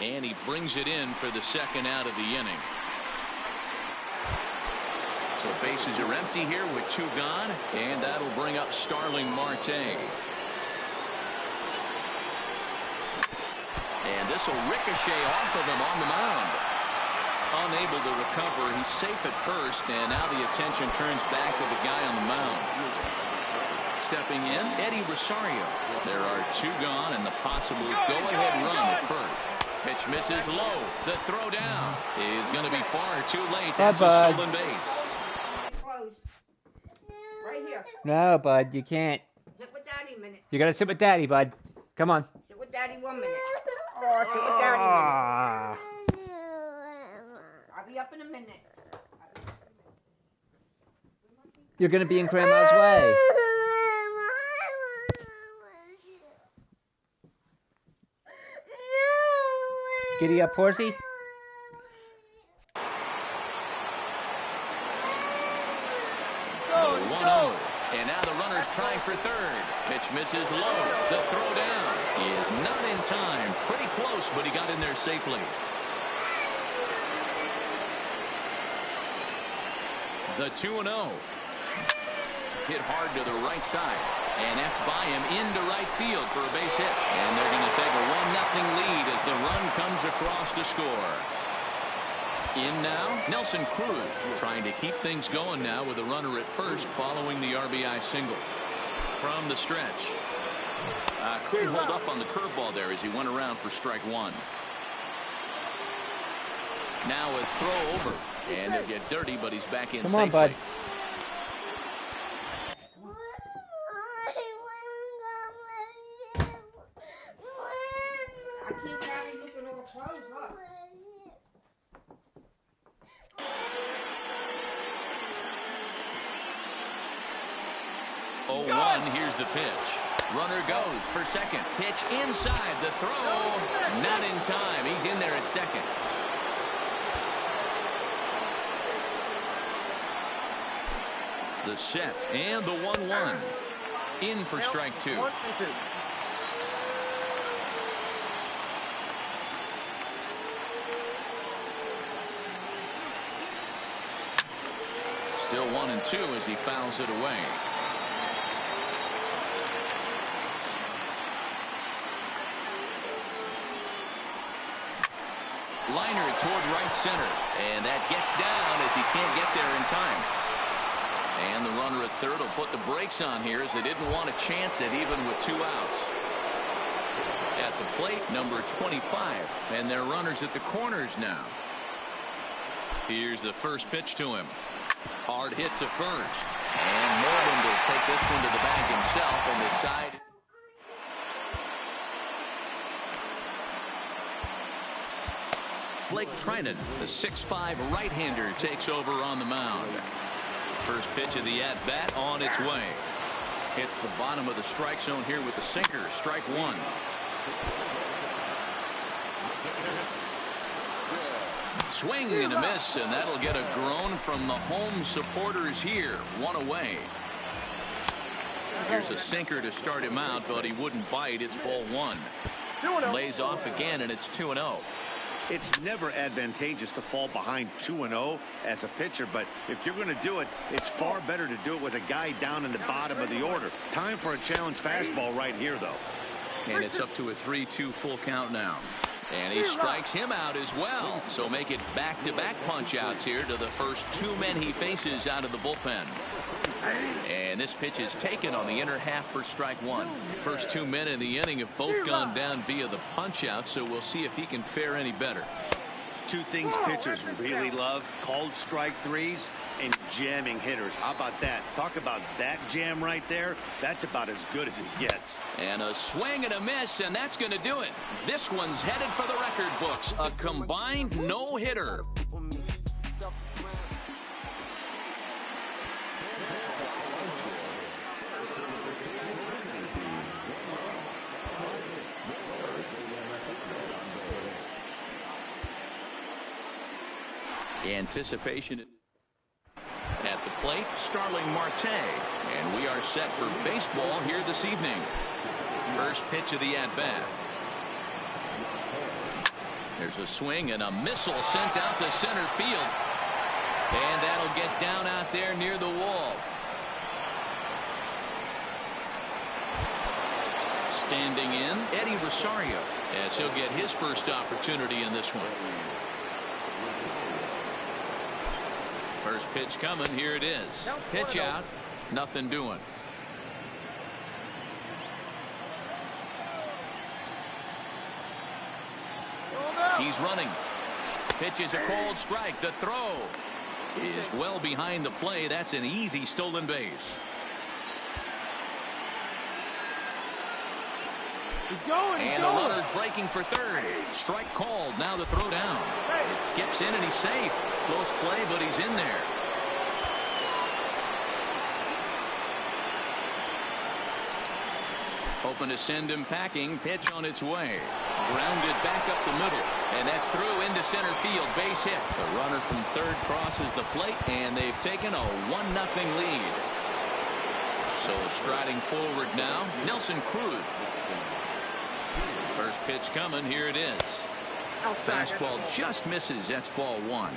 and he brings it in for the second out of the inning. So bases are empty here with 2 gone, and that'll bring up Starling Marte. And this will ricochet off of him on the mound. Unable to recover. He's safe at first, and now the attention turns back to the guy on the mound. Stepping in, Eddie Rosario. There are 2 gone and the possible go-ahead run at first. Pitch misses low. The throw down is going to be far too late. That's a stolen base. Close. Right here. No, bud, you can't. Sit with Daddy a minute. You gotta sit with Daddy, bud. Come on. Sit with Daddy 1 minute. Oh, sit with Daddy a minute. I'll be up in a minute. You're gonna be in Grandma's way. Giddy up, horsey. 1-0. And now the runner's trying for third. Pitch misses low. The throw down is not in time. Pretty close, but he got in there safely. The 2-0. Hit hard to the right side. And that's by him into right field for a base hit. And they're going to take a 1-0 lead as the run comes across to score. In now, Nelson Cruz trying to keep things going now with a runner at first following the RBI single. From the stretch. Couldn't hold up on the curveball there as he went around for strike 1. Now a throw over. And he'll get dirty, but he's back in safely. Come on, bud. I keep having looking over clothes. Look. 0-1, here's the pitch. Runner goes for second. Pitch inside. The throw. Not in time. He's in there at second. The set and the 1-1. In for strike 2. Still 1-2 as he fouls it away. Liner toward right center, and that gets down as he can't get there in time. And the runner at third will put the brakes on here as they didn't want to chance it even with 2 outs. At the plate, number 25, and their runners at the corners now. Here's the first pitch to him. Hard hit to first, and Moreland will take this one to the bag himself and decide. Blake Trinan, the 6'5" right-hander, takes over on the mound. First pitch of the at-bat on its way. Hits the bottom of the strike zone here with the sinker. Strike 1. Swing and a miss, and that'll get a groan from the home supporters here. 1 away. Here's a sinker to start him out, but he wouldn't bite. It's ball 1. Lays off again, and it's 2-0. It's never advantageous to fall behind 2-0 as a pitcher, but if you're going to do it, it's far better to do it with a guy down in the bottom of the order. Time for a challenge fastball right here, though. And it's up to a 3-2 full count now. And he strikes him out as well. So make it back-to-back punch-outs here to the first 2 men he faces out of the bullpen. And this pitch is taken on the inner half for strike 1. First 2 men in the inning have both gone down via the punch-out, so we'll see if he can fare any better. 2 things pitchers really love: called strike 3s and jamming hitters. How about that? Talk about that jam right there. That's about as good as it gets. And a swing and a miss, and that's going to do it. This one's headed for the record books. A combined no-hitter. Anticipation at the plate, Starling Marte, and we are set for baseball here this evening. First pitch of the at-bat. There's a swing and a missile sent out to center field, and that'll get down out there near the wall. Standing in, Eddie Rosario, as he'll get his first opportunity in this one. First pitch coming. Here it is. Pitch out. Nothing doing. He's running. Pitch is a cold strike. The throw is well behind the play. That's an easy stolen base. He's going. And the runner's breaking for third. Strike called. Now the throw down. It skips in and he's safe. Close play, but he's in there. Hoping to send him packing. Pitch on its way. Grounded back up the middle. And that's through into center field. Base hit. The runner from third crosses the plate, and they've taken a 1-0 lead. So striding forward now, Nelson Cruz. First pitch coming. Here it is. Fastball just misses. That's ball one.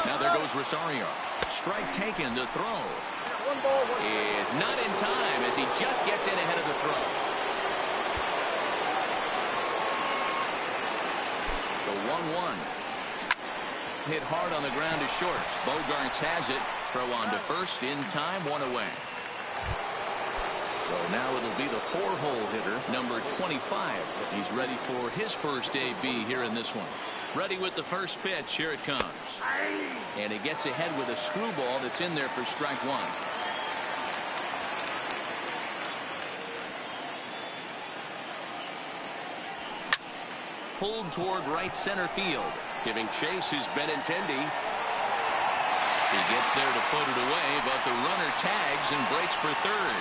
Now there goes Rosario. Strike taken. The throw is not in time as he just gets in ahead of the throw. The 1-1. Hit hard on the ground to short. Bogaerts has it. Throw on to first. In time. One away. So now it'll be the four-hole hitter, number 25. He's ready for his first AB here in this one. Ready with the first pitch. Here it comes. And he gets ahead with a screwball that's in there for strike one. Pulled toward right center field. Giving chase is Benintendi. He gets there to put it away, but the runner tags and breaks for third.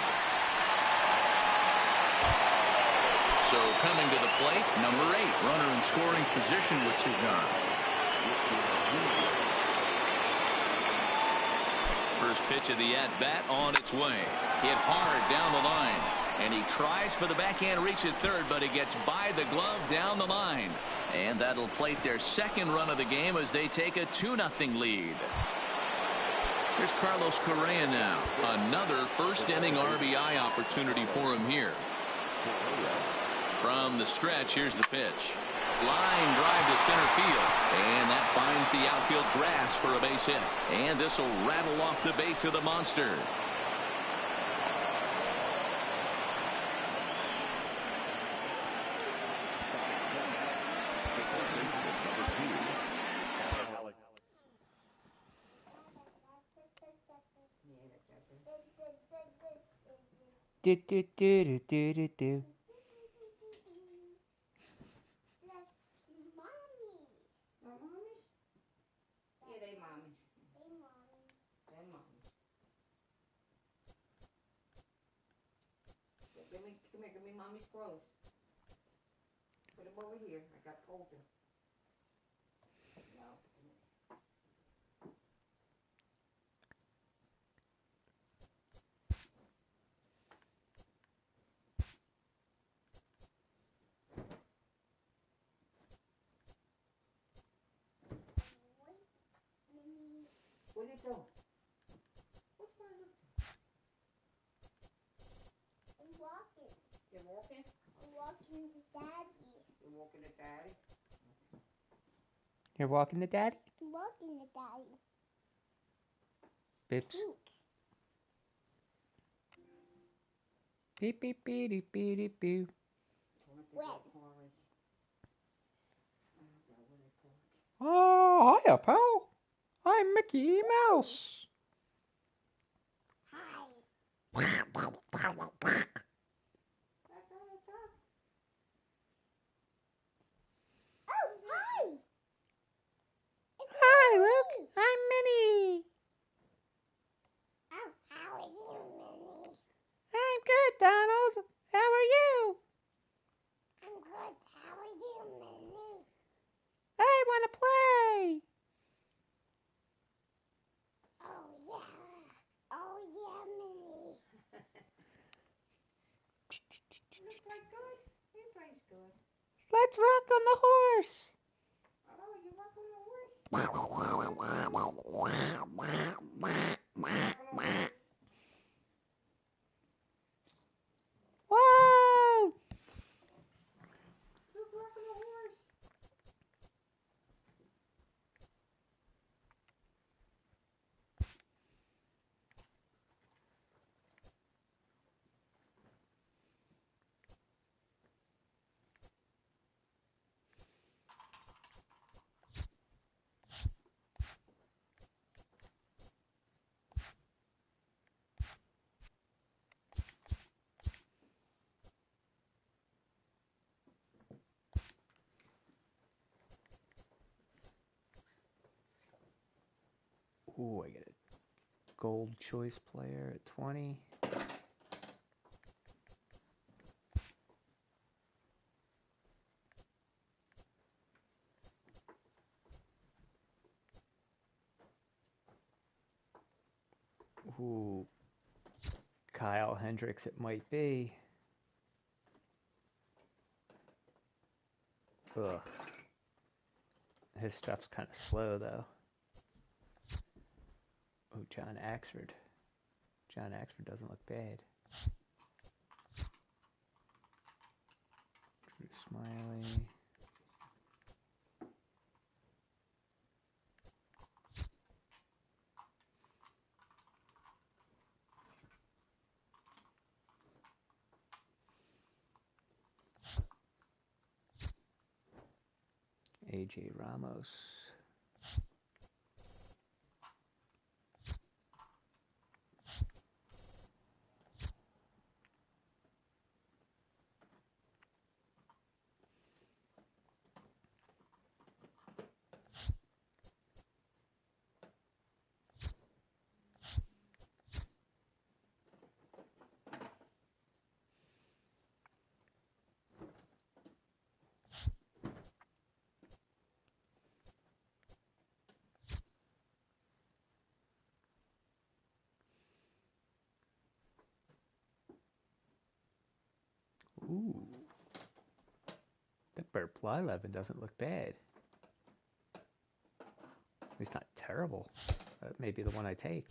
So coming to the plate, number 8, runner in scoring position with Sugan. First pitch of the at-bat on its way. Hit hard down the line. And he tries for the backhand reach at third, but he gets by the glove down the line. And that'll plate their second run of the game as they take a 2-0 lead. Here's Carlos Correa now. Another first inning RBI opportunity for him here. From the stretch, here's the pitch. Line drive to center field. And that finds the outfield grass for a base hit. And this will rattle off the base of the monster. Do do do do do do do. Give me mommy's clothes. Put them over here. I got colder. No. What are you doing? What's going on? I'm walking. You're walking? I'm walking to Daddy. You're walking to Daddy? You're walking to Daddy? I'm walking to Daddy. Bips. Beep beep beep beep beep beep beep. When? Oh, hiya, pal. I'm Mickey Mouse. Hi. That's all I got. Oh, hi. It's Hi, Minnie. Luke. I'm Minnie. Oh, how are you, Minnie? I'm good, Donald. How are you? I'm good. How are you, Minnie? I want to play. Oh, yeah. Oh, yeah, Minnie. You play good? He plays good. Let's rock on the horse. Oh, you walk on the horse? You walk on the horse? Whoa! Look, walk on the horse. Ooh, I get a gold choice player at 20. Ooh, Kyle Hendricks it might be. Ugh. His stuff's kind of slow, though. Oh, John Axford. John Axford doesn't look bad. Drew Smiley. AJ Ramos. Ooh. That Bert Blyleven doesn't look bad. He's not terrible. That may be the one I take.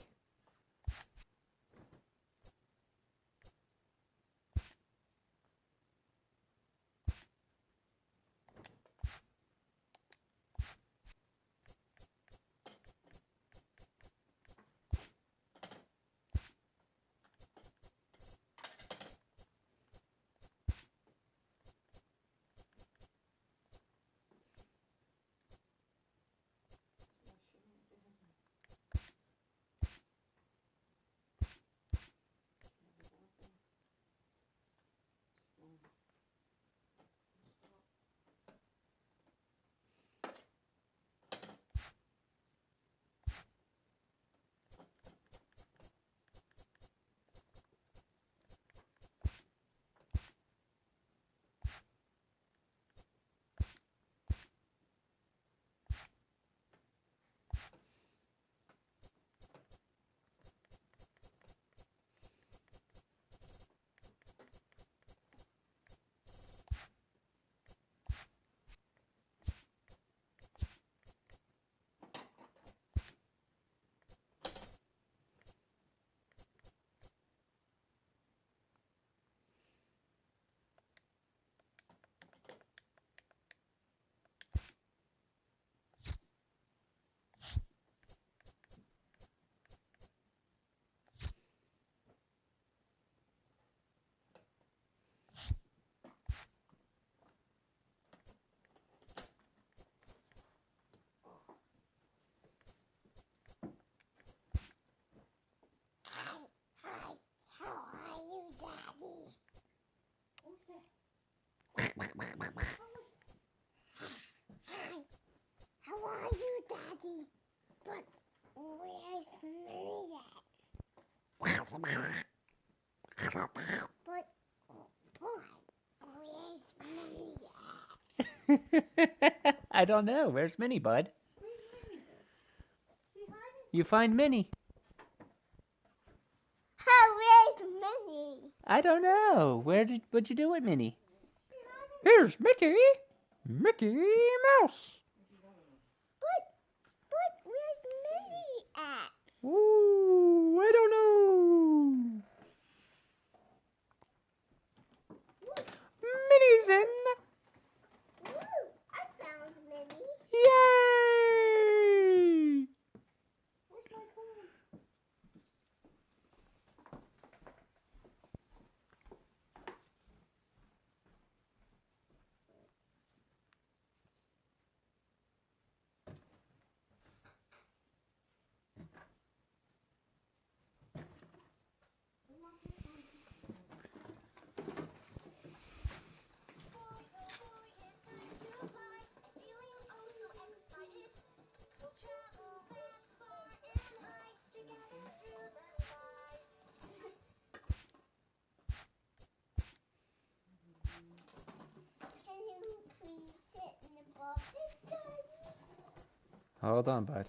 I don't know. Where's Minnie, bud? You find Minnie. Where's Minnie? I don't know. What'd you do with Minnie? Here's Mickey. Mickey Mouse. But where's Minnie at? Ooh, I don't know. Minnie's in. Ooh, I found Minnie. Yay! Where's my phone? Can you please sit in the boxes, Daddy? Hold on, bud.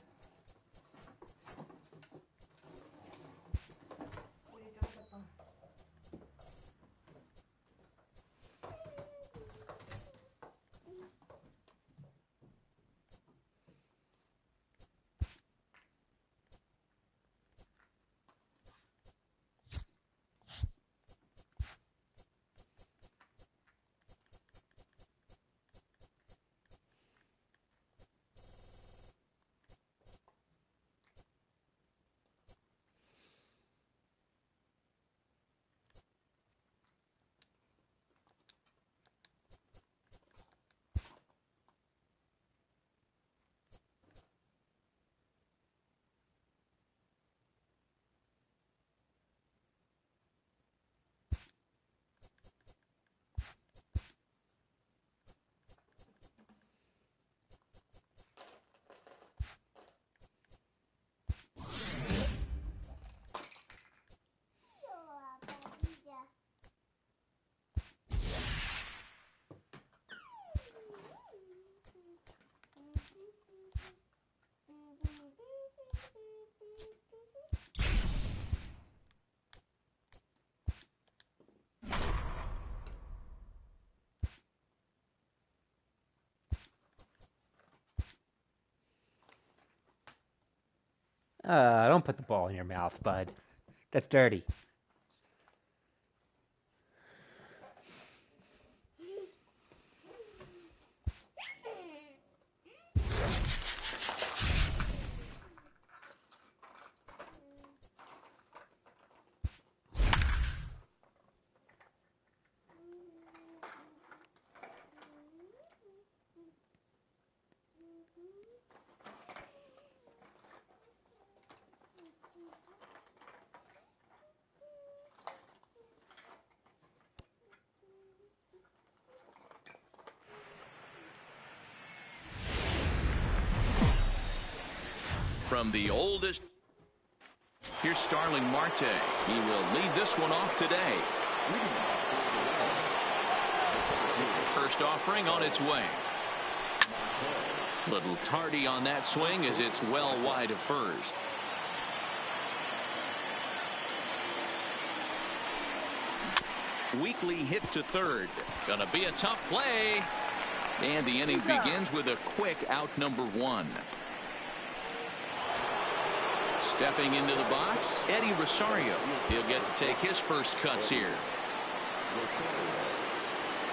Don't put the ball in your mouth, bud. That's dirty. From the oldest, here's Starling Marte. He will lead this one off today. First offering on its way. Little tardy on that swing as it's well wide of first. Weekly hit to third. Gonna be a tough play. And the inning begins with a quick out number one. Stepping into the box, Eddie Rosario. He'll get to take his first cuts here.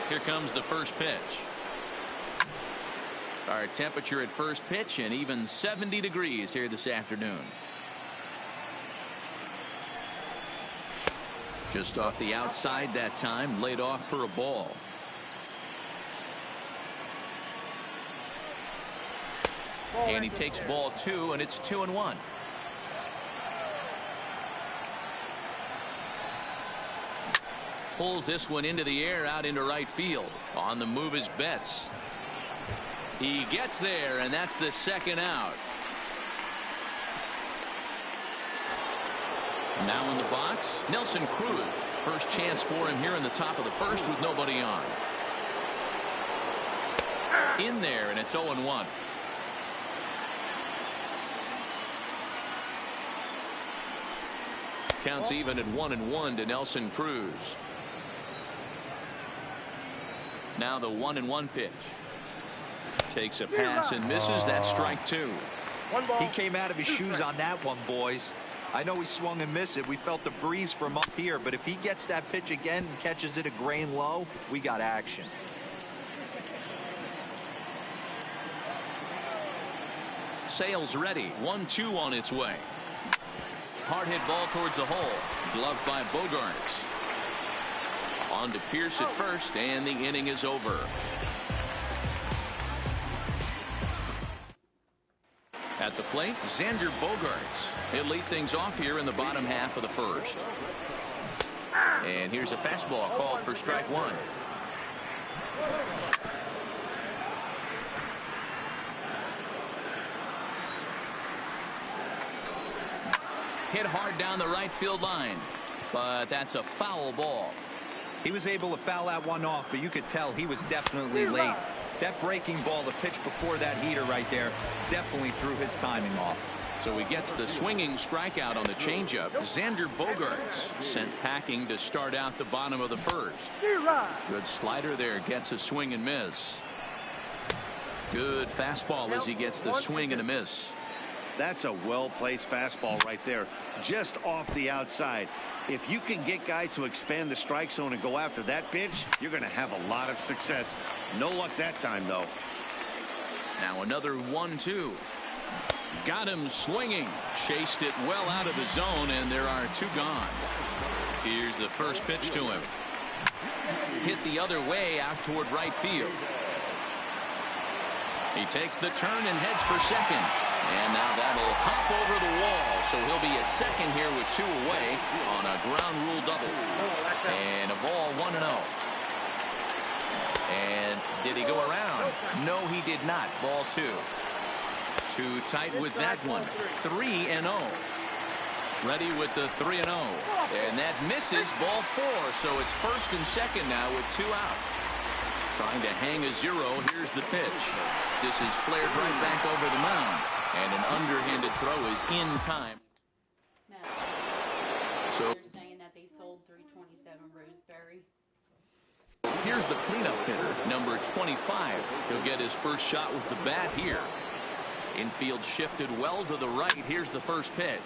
Here comes the first pitch. Our temperature at first pitch and even 70 degrees here this afternoon. Just off the outside that time, laid off for a ball. And he takes ball two, and it's 2-1. Pulls this one into the air out into right field. On the move is Betts. He gets there, and that's the second out. Now in the box, Nelson Cruz. First chance for him here in the top of the first with nobody on. In there, and it's 0-1. Counts even at 1-1 to Nelson Cruz. Now the 1-1 pitch. Takes a pass and misses. That's strike two. He came out of his shoes on that one, boys. I know he swung and missed it. We felt the breeze from up here, but if he gets that pitch again and catches it a grain low, we got action. Sales ready. 1-2 on its way. Hard hit ball towards the hole. Gloved by Bogaerts. On to Pierce at first, and the inning is over. At the plate, Xander Bogaerts. He'll lead things off here in the bottom half of the first. And here's a fastball called for strike one. Hit hard down the right field line, but that's a foul ball. He was able to foul that one off, but you could tell he was definitely late. That breaking ball, the pitch before that heater right there, definitely threw his timing off. So he gets the swinging strikeout on the changeup. Xander Bogaerts sent packing to start out the bottom of the first. Good slider there, gets a swing and miss. Good fastball as he gets the swing and a miss. That's a well-placed fastball right there, just off the outside. If you can get guys to expand the strike zone and go after that pitch, you're going to have a lot of success. No luck that time, though. Now another 1-2. Got him swinging. Chased it well out of the zone, and there are two gone. Here's the first pitch to him. Hit the other way out toward right field. He takes the turn and heads for second. And now that'll hop over the wall, so he'll be at second here with two away on a ground rule double. And a ball 1-0. And did he go around? No, he did not. Ball two. Too tight with that one. 3-0. Ready with the 3-0. And that misses. Ball four, so it's first and second now with two out. Trying to hang a zero. Here's the pitch. This is flared right back over the mound. And an underhanded throw is in time. So they're saying that they sold 327 Roseberry. Here's the cleanup hitter, number 25. He'll get his first shot with the bat here. Infield shifted well to the right. Here's the first pitch.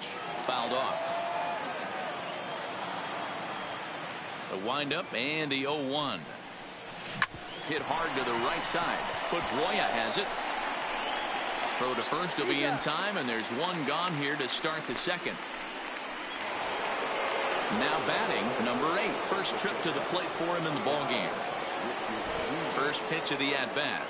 Fouled off. The windup and the 0-1. Hit hard to the right side. Pedroia has it. Throw to first will be in time, and there's one gone here to start the second. Now batting, number 8. First trip to the plate for him in the ball game. First pitch of the at-bat.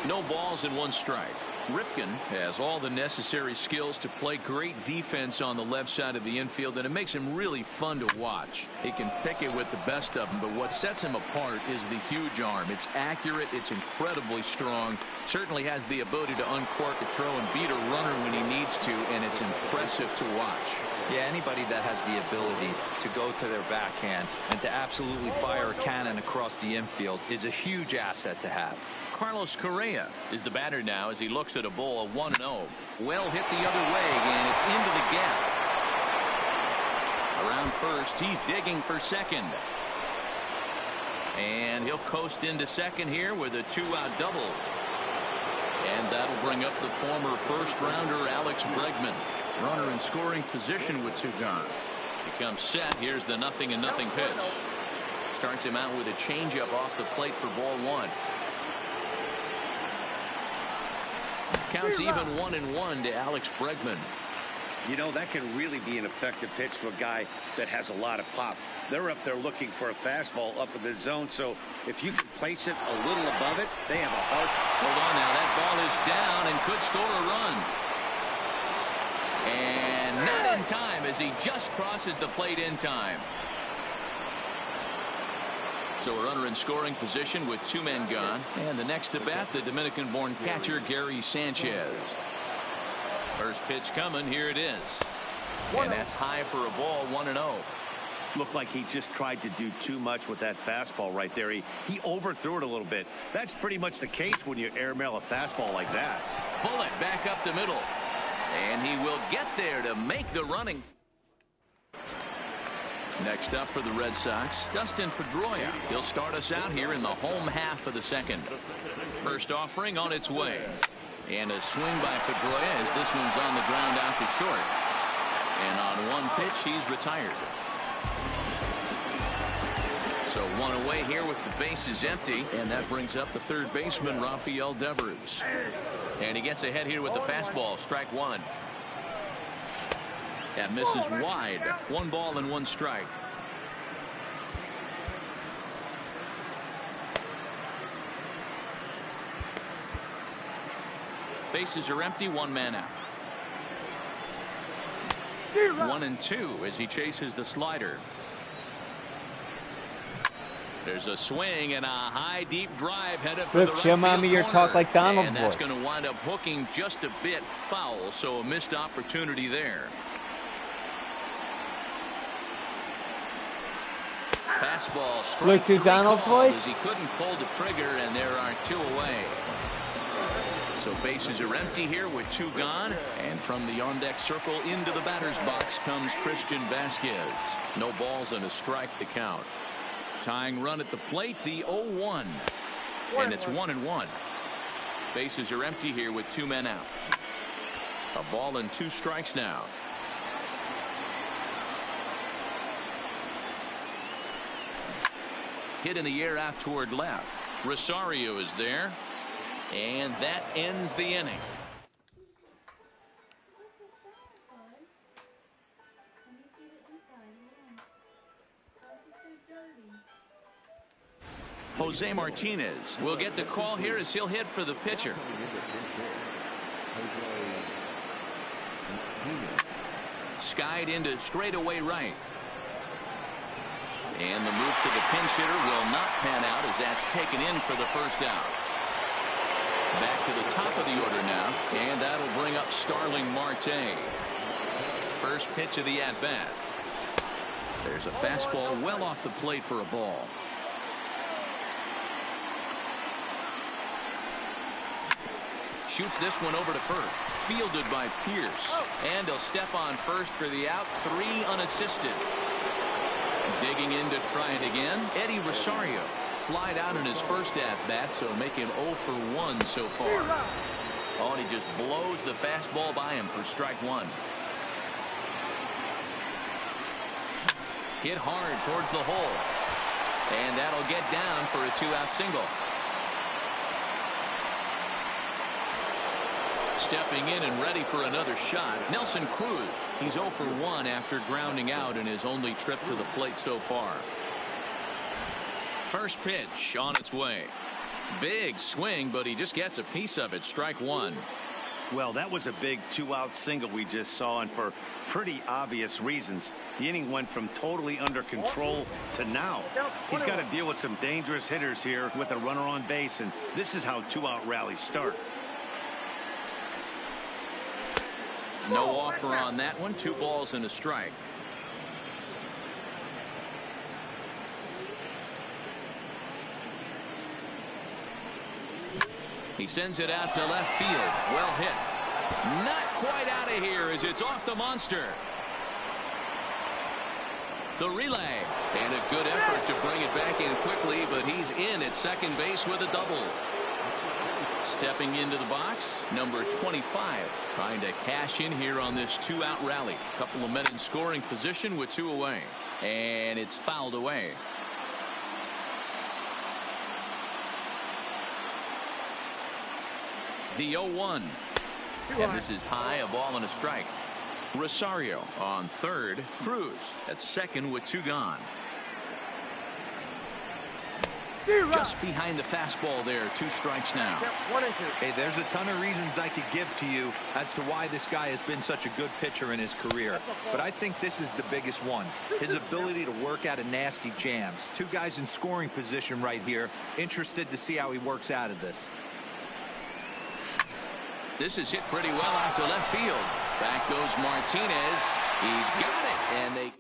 No balls and one strike. Ripken has all the necessary skills to play great defense on the left side of the infield, and it makes him really fun to watch. He can pick it with the best of them, but what sets him apart is the huge arm. It's accurate. It's incredibly strong. Certainly has the ability to uncork a throw and beat a runner when he needs to, and it's impressive to watch. Yeah, anybody that has the ability to go to their backhand and to absolutely fire a cannon across the infield is a huge asset to have. Carlos Correa is the batter now as he looks at a ball of 1-0. Well hit the other way, and it's into the gap. Around first, he's digging for second. And he'll coast into second here with a two-out double. And that'll bring up the former first-rounder Alex Bregman. Runner in scoring position with two gone. He comes set. Here's the 0-0 pitch. Starts him out with a changeup off the plate for ball one. Counts even 1-1 to Alex Bregman. You know, that can really be an effective pitch to a guy that has a lot of pop. They're up there looking for a fastball up in the zone, so if you can place it a little above it, they have a hard. Hold on now, that ball is down and could score a run. And not in time as he just crosses the plate in time. So a runner in scoring position with two men gone. And the next to bat, the Dominican-born catcher Gary Sanchez. First pitch coming. Here it is. And that's high for a ball, 1-0. Looked like he just tried to do too much with that fastball right there. He overthrew it a little bit. That's pretty much the case when you airmail a fastball like that. Bullet back up the middle. And he will get there to make the running. Next up for the Red Sox, Dustin Pedroia. He'll start us out here in the home half of the second. First offering on its way. And a swing by Pedroia as this one's on the ground out to short. And on one pitch, he's retired. So one away here with the bases empty. And that brings up the third baseman, Rafael Devers. And he gets ahead here with the fastball, strike one. That misses wide. 1 ball and 1 strike. Bases are empty, 1 man out. 1-2 as he chases the slider. There's a swing and a high deep drive headed for the right show mommy field your corner. talk like Donald and that's voice. going to wind up hooking just a bit foul, so a missed opportunity there. Fastball strike Look to 3 Donald's called voice. as he couldn't pull the trigger, and there are 2 away. So bases are empty here with 2 gone, and from the on-deck circle into the batter's box comes Christian Vasquez. No balls and a strike to count. Tying run at the plate, the 0-1, and it's 1-1. Bases are empty here with 2 men out. A ball and 2 strikes now. Hit in the air out toward left. Rosario is there, and that ends the inning. Jose Martinez will get the call here as he'll hit for the pitcher. Skied into straightaway right. And the move to the pinch hitter will not pan out as that's taken in for the first out. Back to the top of the order now, and that'll bring up Starling Marte. First pitch of the at-bat. There's a fastball well off the plate for a ball. Shoots this one over to first. Fielded by Pierce. And he'll step on first for the out. 3 unassisted. Digging in to try it again. Eddie Rosario flied out in his first at-bat, so make him 0 for 1 so far. Oh, and he just blows the fastball by him for strike 1. Hit hard towards the hole. And that'll get down for a 2-out single. Stepping in and ready for another shot, Nelson Cruz. He's 0 for 1 after grounding out in his only trip to the plate so far. First pitch on its way. Big swing, but he just gets a piece of it. Strike 1. Well, that was a big 2-out single we just saw, and for pretty obvious reasons. The inning went from totally under control to now. He's got to deal with some dangerous hitters here with a runner on base, and this is how 2-out rallies start. No offer on that one. 2 balls and a strike. He sends it out to left field. Well hit. Not quite out of here as it's off the monster. The relay. And a good effort to bring it back in quickly, but he's in at second base with a double. Stepping into the box, number 25, trying to cash in here on this 2-out rally. Couple of men in scoring position with 2 away, and it's fouled away. The 0-1, and this is high, a ball and a strike. Rosario on third. Cruz at second with 2 gone. Just behind the fastball there. 2 strikes now. Hey, there's a ton of reasons I could give to you as to why this guy has been such a good pitcher in his career. But I think this is the biggest one. His ability to work out of nasty jams. 2 guys in scoring position right here. Interested to see how he works out of this. This is hit pretty well out to left field. Back goes Martinez. He's got it, and they...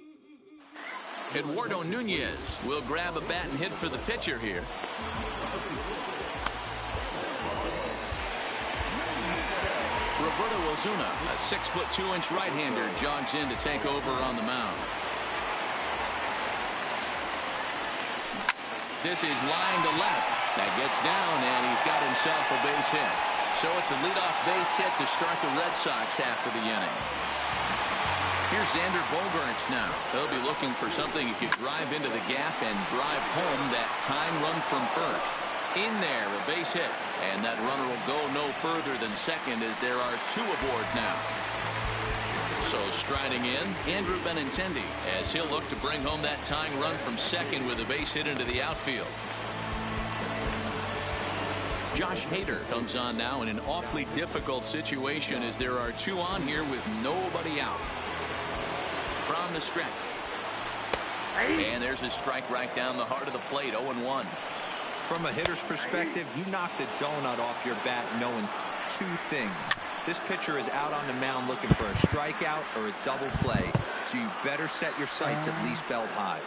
Eduardo Nunez will grab a bat and hit for the pitcher here. Roberto Ozuna, a 6'2" right-hander, jogs in to take over on the mound. This is line to left. That gets down, and he's got himself a base hit. So it's a leadoff base hit to start the Red Sox after the inning. Here's Xander Bogaerts now. He'll be looking for something he could drive into the gap and drive home that tying run from first. In there, a base hit, and that runner will go no further than second as there are two aboard now. So striding in, Andrew Benintendi, as he'll look to bring home that tying run from second with a base hit into the outfield. Josh Hader comes on now in an awfully difficult situation as there are two on here with nobody out. From the stretch. And there's a strike right down the heart of the plate, 0-1. From a hitter's perspective, you knock the donut off your bat knowing two things. This pitcher is out on the mound looking for a strikeout or a double play, so you better set your sights at least belt high.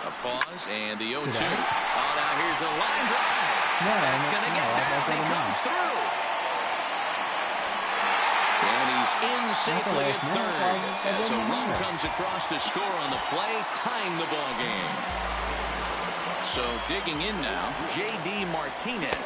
A pause, and the 0-2. Oh, now here's a line drive. That's going to get down. He comes through. And he's in safely at third as a run comes across to score on the play, tying the ball game. So digging in now, J.D. Martinez.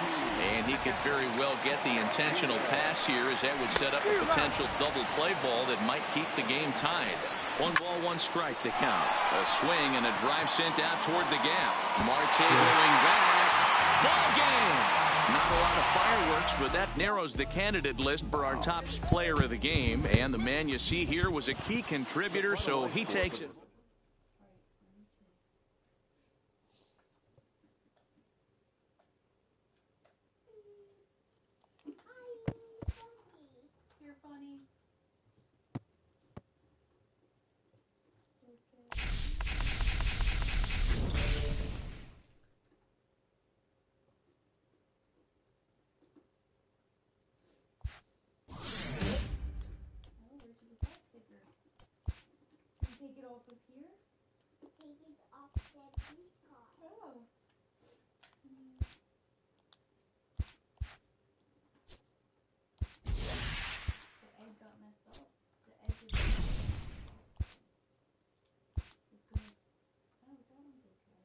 And he could very well get the intentional pass here as that would set up a potential double play ball that might keep the game tied. 1 ball, 1 strike to count. A swing and a drive sent out toward the gap. Marte going back. Ball game. Not a lot of fireworks, but that narrows the candidate list for our top player of the game. And the man you see here was a key contributor, so he takes it. You're funny. Take it off of here? Take it off the police car. Oh. The egg got messed up. The egg is... It's gonna... Oh, that one's okay.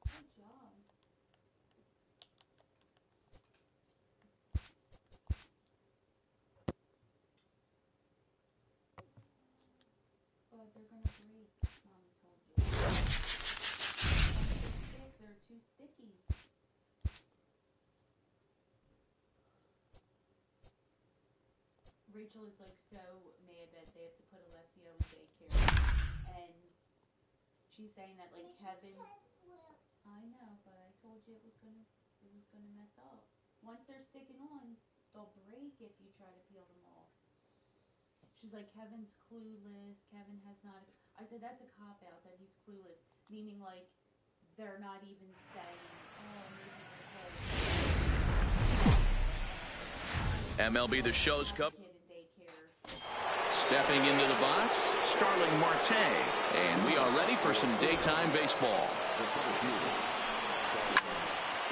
Good job. But they're gonna break, Mommy told you. They're too sticky. Rachel is like so mad that they have to put Alessio in daycare. And she's saying that like Kevin... I know, but I told you it was gonna mess up. Once they're sticking on, they'll break if you try to peel them off. She's like, Kevin's clueless. Kevin has not. I said that's a cop out that he's clueless, meaning like they're not even saying, oh, maybe MLB The Show's Cup. kid in daycare. Stepping into the box, Starling Marte. And we are ready for some daytime baseball.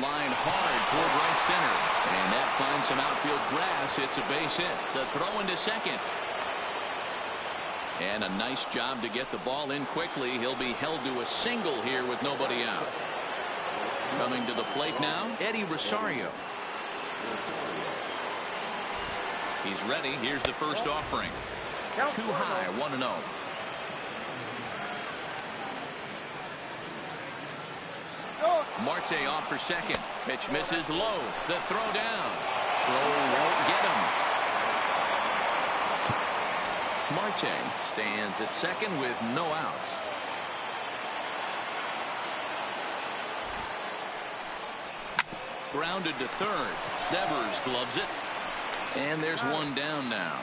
Line hard toward right center. And that finds some outfield grass. It's a base hit. The throw into second. And a nice job to get the ball in quickly. He'll be held to a single here with nobody out. Coming to the plate now, Eddie Rosario. He's ready. Here's the first offering. Too high, 1-0. Marte off for second. Pitch misses low. The throw down. Throw won't get him. Marte stands at second with no outs. Grounded to third. Devers gloves it. And there's one down now.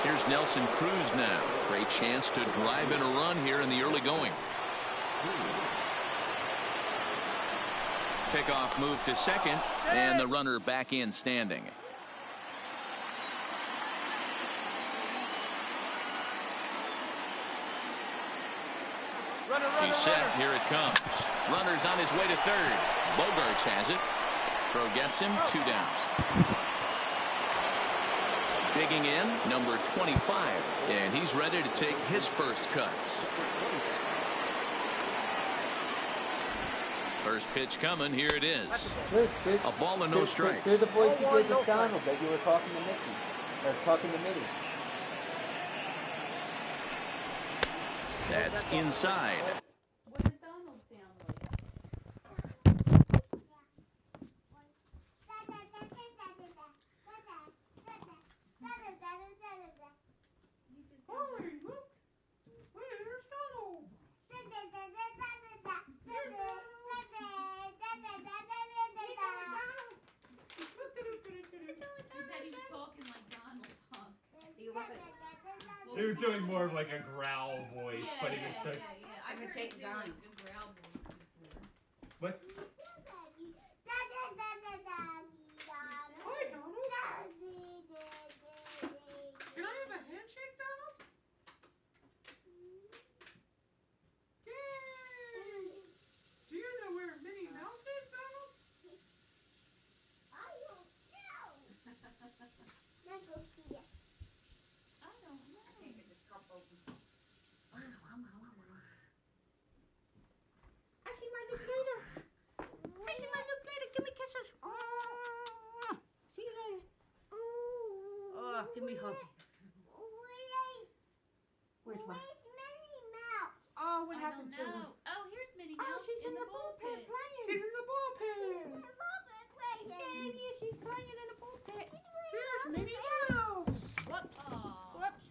Here's Nelson Cruz now. Great chance to drive in a run here in the early going. Pickoff move to second, and the runner back in standing. He's set. Here it comes. Runner's on his way to third. Bogaerts has it. Throw gets him. 2 down. Digging in, number 25, and he's ready to take his first cuts. First pitch coming. Here it is. A ball and no strikes. They're the voice you gave McDonald that you were talking to Mickey. Or talking to Mitty. That's inside. What does Donald sound like? You just sound like... He said he was talking like Donald, huh? He was doing more of like a growl voice, but he just took. I I'm gonna heard him take do like Donald. a growl voice before. What's? Hi, Donald. Can I have a handshake, Donald? Yay! Do you know where Minnie Mouse is, Donald? I don't know. I see my new later. I see my new later. Give me kisses. See you later. Oh, give me a hug. Where's my? Oh, what happened to her? Oh, here's Minnie Oh, Mouse she's in the ball bullpen pit. playing. She's in the bullpen. Daddy, she's playing in the bullpen. Here's Minnie Mouse. Whoops. Aw. Whoops.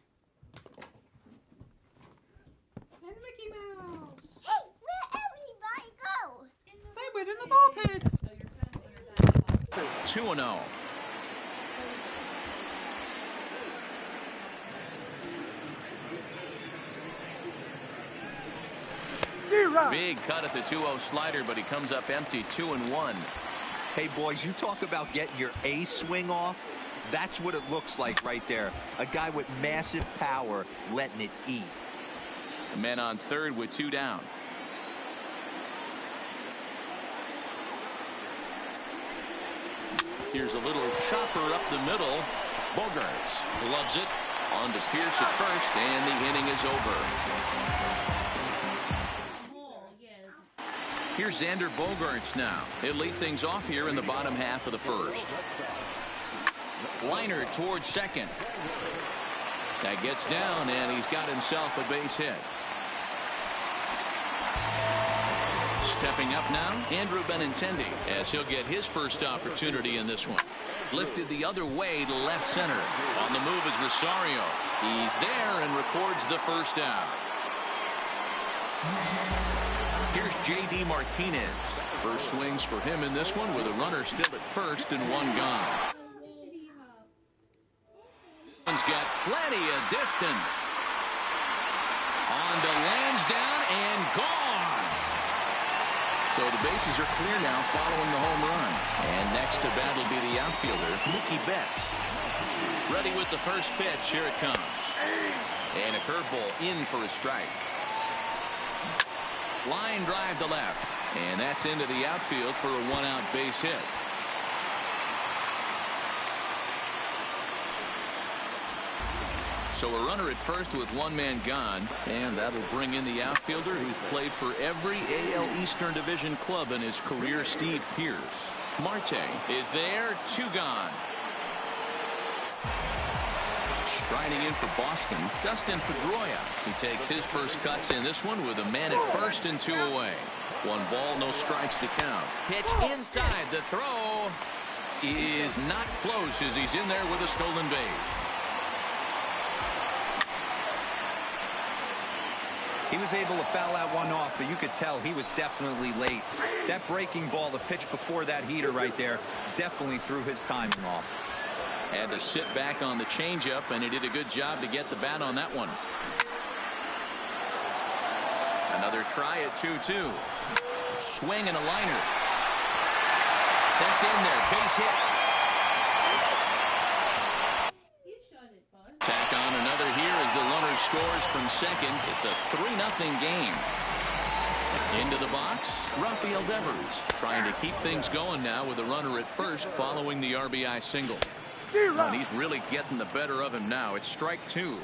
And Mickey Mouse. Hey, where everybody go? They went in the bullpen. Oh, your phone's in your back pocket. 2-0. Big cut at the 2-0 slider, but he comes up empty. 2-1. Hey, boys, you talk about getting your A swing off. That's what it looks like right there. A guy with massive power letting it eat. Men on third with 2 down. Here's a little chopper up the middle. Bogaerts loves it. On to Pierce at first, and the inning is over. Oh, yeah. Here's Xander Bogaerts now. He'll lead things off here in the bottom half of the first. Liner towards second. That gets down, and he's got himself a base hit. Stepping up now, Andrew Benintendi, as he'll get his first opportunity in this one. Lifted the other way to left center. On the move is Rosario. He's there and records the first out. Here's J.D. Martinez. First swings for him in this one with a runner still at first and 1 gone. He's got plenty of distance. On to Lansdowne and gone. So the bases are clear now following the home run. And next to bat will be the outfielder, Mookie Betts. Ready with the first pitch. Here it comes. And a curveball in for a strike. Line drive to left. And that's into the outfield for a 1-out base hit. So a runner at first with 1 man gone, and that'll bring in the outfielder who's played for every AL Eastern Division club in his career, Steve Pearce. Marte is there, 2 gone. Striding in for Boston, Dustin Pedroia. He takes his first cuts in this one with a man at first and 2 away. 1 ball, no strikes to count. Pitch inside. The throw is not close as he's in there with a stolen base. He was able to foul that one off, but you could tell he was definitely late. That breaking ball, the pitch before that heater right there, definitely threw his timing off. Had to sit back on the changeup, and he did a good job to get the bat on that one. Another try at 2-2. Swing and a liner. That's in there. Base hit. Tack on another here as the runner scores from second. It's a 3-0 game. Into the box, Rafael Devers trying to keep things going now with a runner at first following the RBI single. And he's really getting the better of him now. It's strike 2.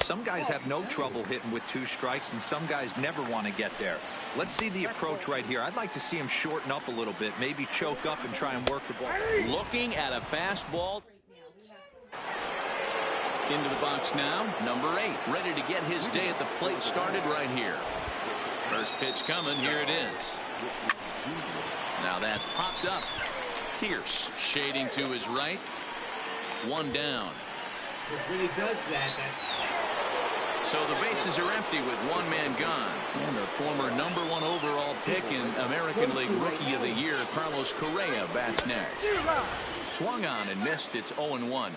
Some guys have no trouble hitting with 2 strikes, and some guys never want to get there. Let's see the approach right here. I'd like to see him shorten up a little bit, maybe choke up and try and work the ball. Looking at a fastball. Into the box now, number 8, ready to get his day at the plate started right here. First pitch coming, here it is. Now that's popped up. Pierce shading to his right. 1 down. When he does that, so the bases are empty with 1 man gone. And the former number 1 overall pick in American League Rookie of the Year, Carlos Correa, bats next. Swung on and missed. It's 0-1.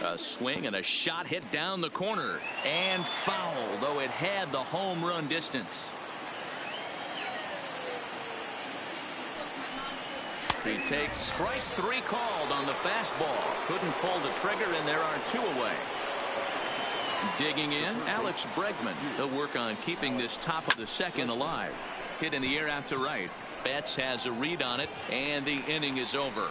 A swing and a shot hit down the corner and foul, though it had the home run distance. He takes strike 3 called on the fastball. Couldn't pull the trigger, and there are 2 away. Digging in, Alex Bregman. He'll work on keeping this top of the second alive. Hit in the air out to right. Betts has a read on it, and the inning is over.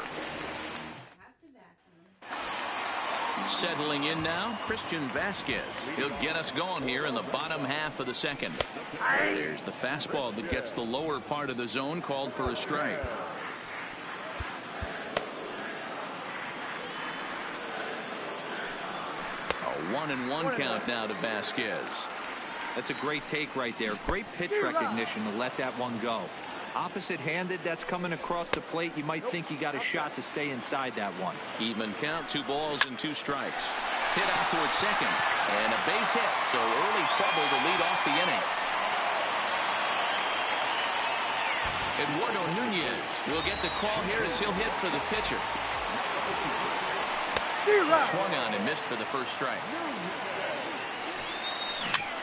Settling in now, Christian Vasquez. He'll get us going here in the bottom half of the second. There's the fastball that gets the lower part of the zone, called for a strike. A 1-1 count now to Vasquez. That's a great take right there. Great pitch recognition to let that one go. Opposite-handed, that's coming across the plate. You might think you got a shot to stay inside that one. Even count, 2 balls and 2 strikes. Hit out towards second, and a base hit, so early trouble to lead off the inning. Eduardo Nunez will get the call here as he'll hit for the pitcher. Swung on and missed for the first strike.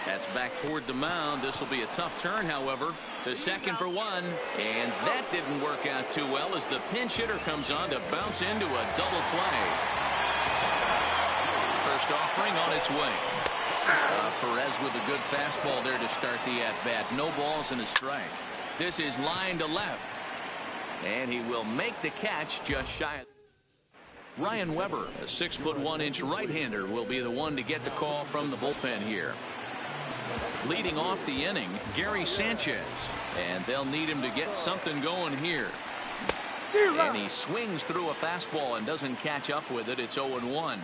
That's back toward the mound. This will be a tough turn, however. The second for 1, and that didn't work out too well as the pinch hitter comes on to bounce into a double play. First offering on its way. Perez with a good fastball there to start the at-bat. No balls and a strike. This is line to left, and he will make the catch just shy of. Ryan Weber, a 6'1" right-hander, will be the one to get the call from the bullpen here. Leading off the inning, Gary Sanchez, and they'll need him to get something going here. And he swings through a fastball and doesn't catch up with it. It's 0-1.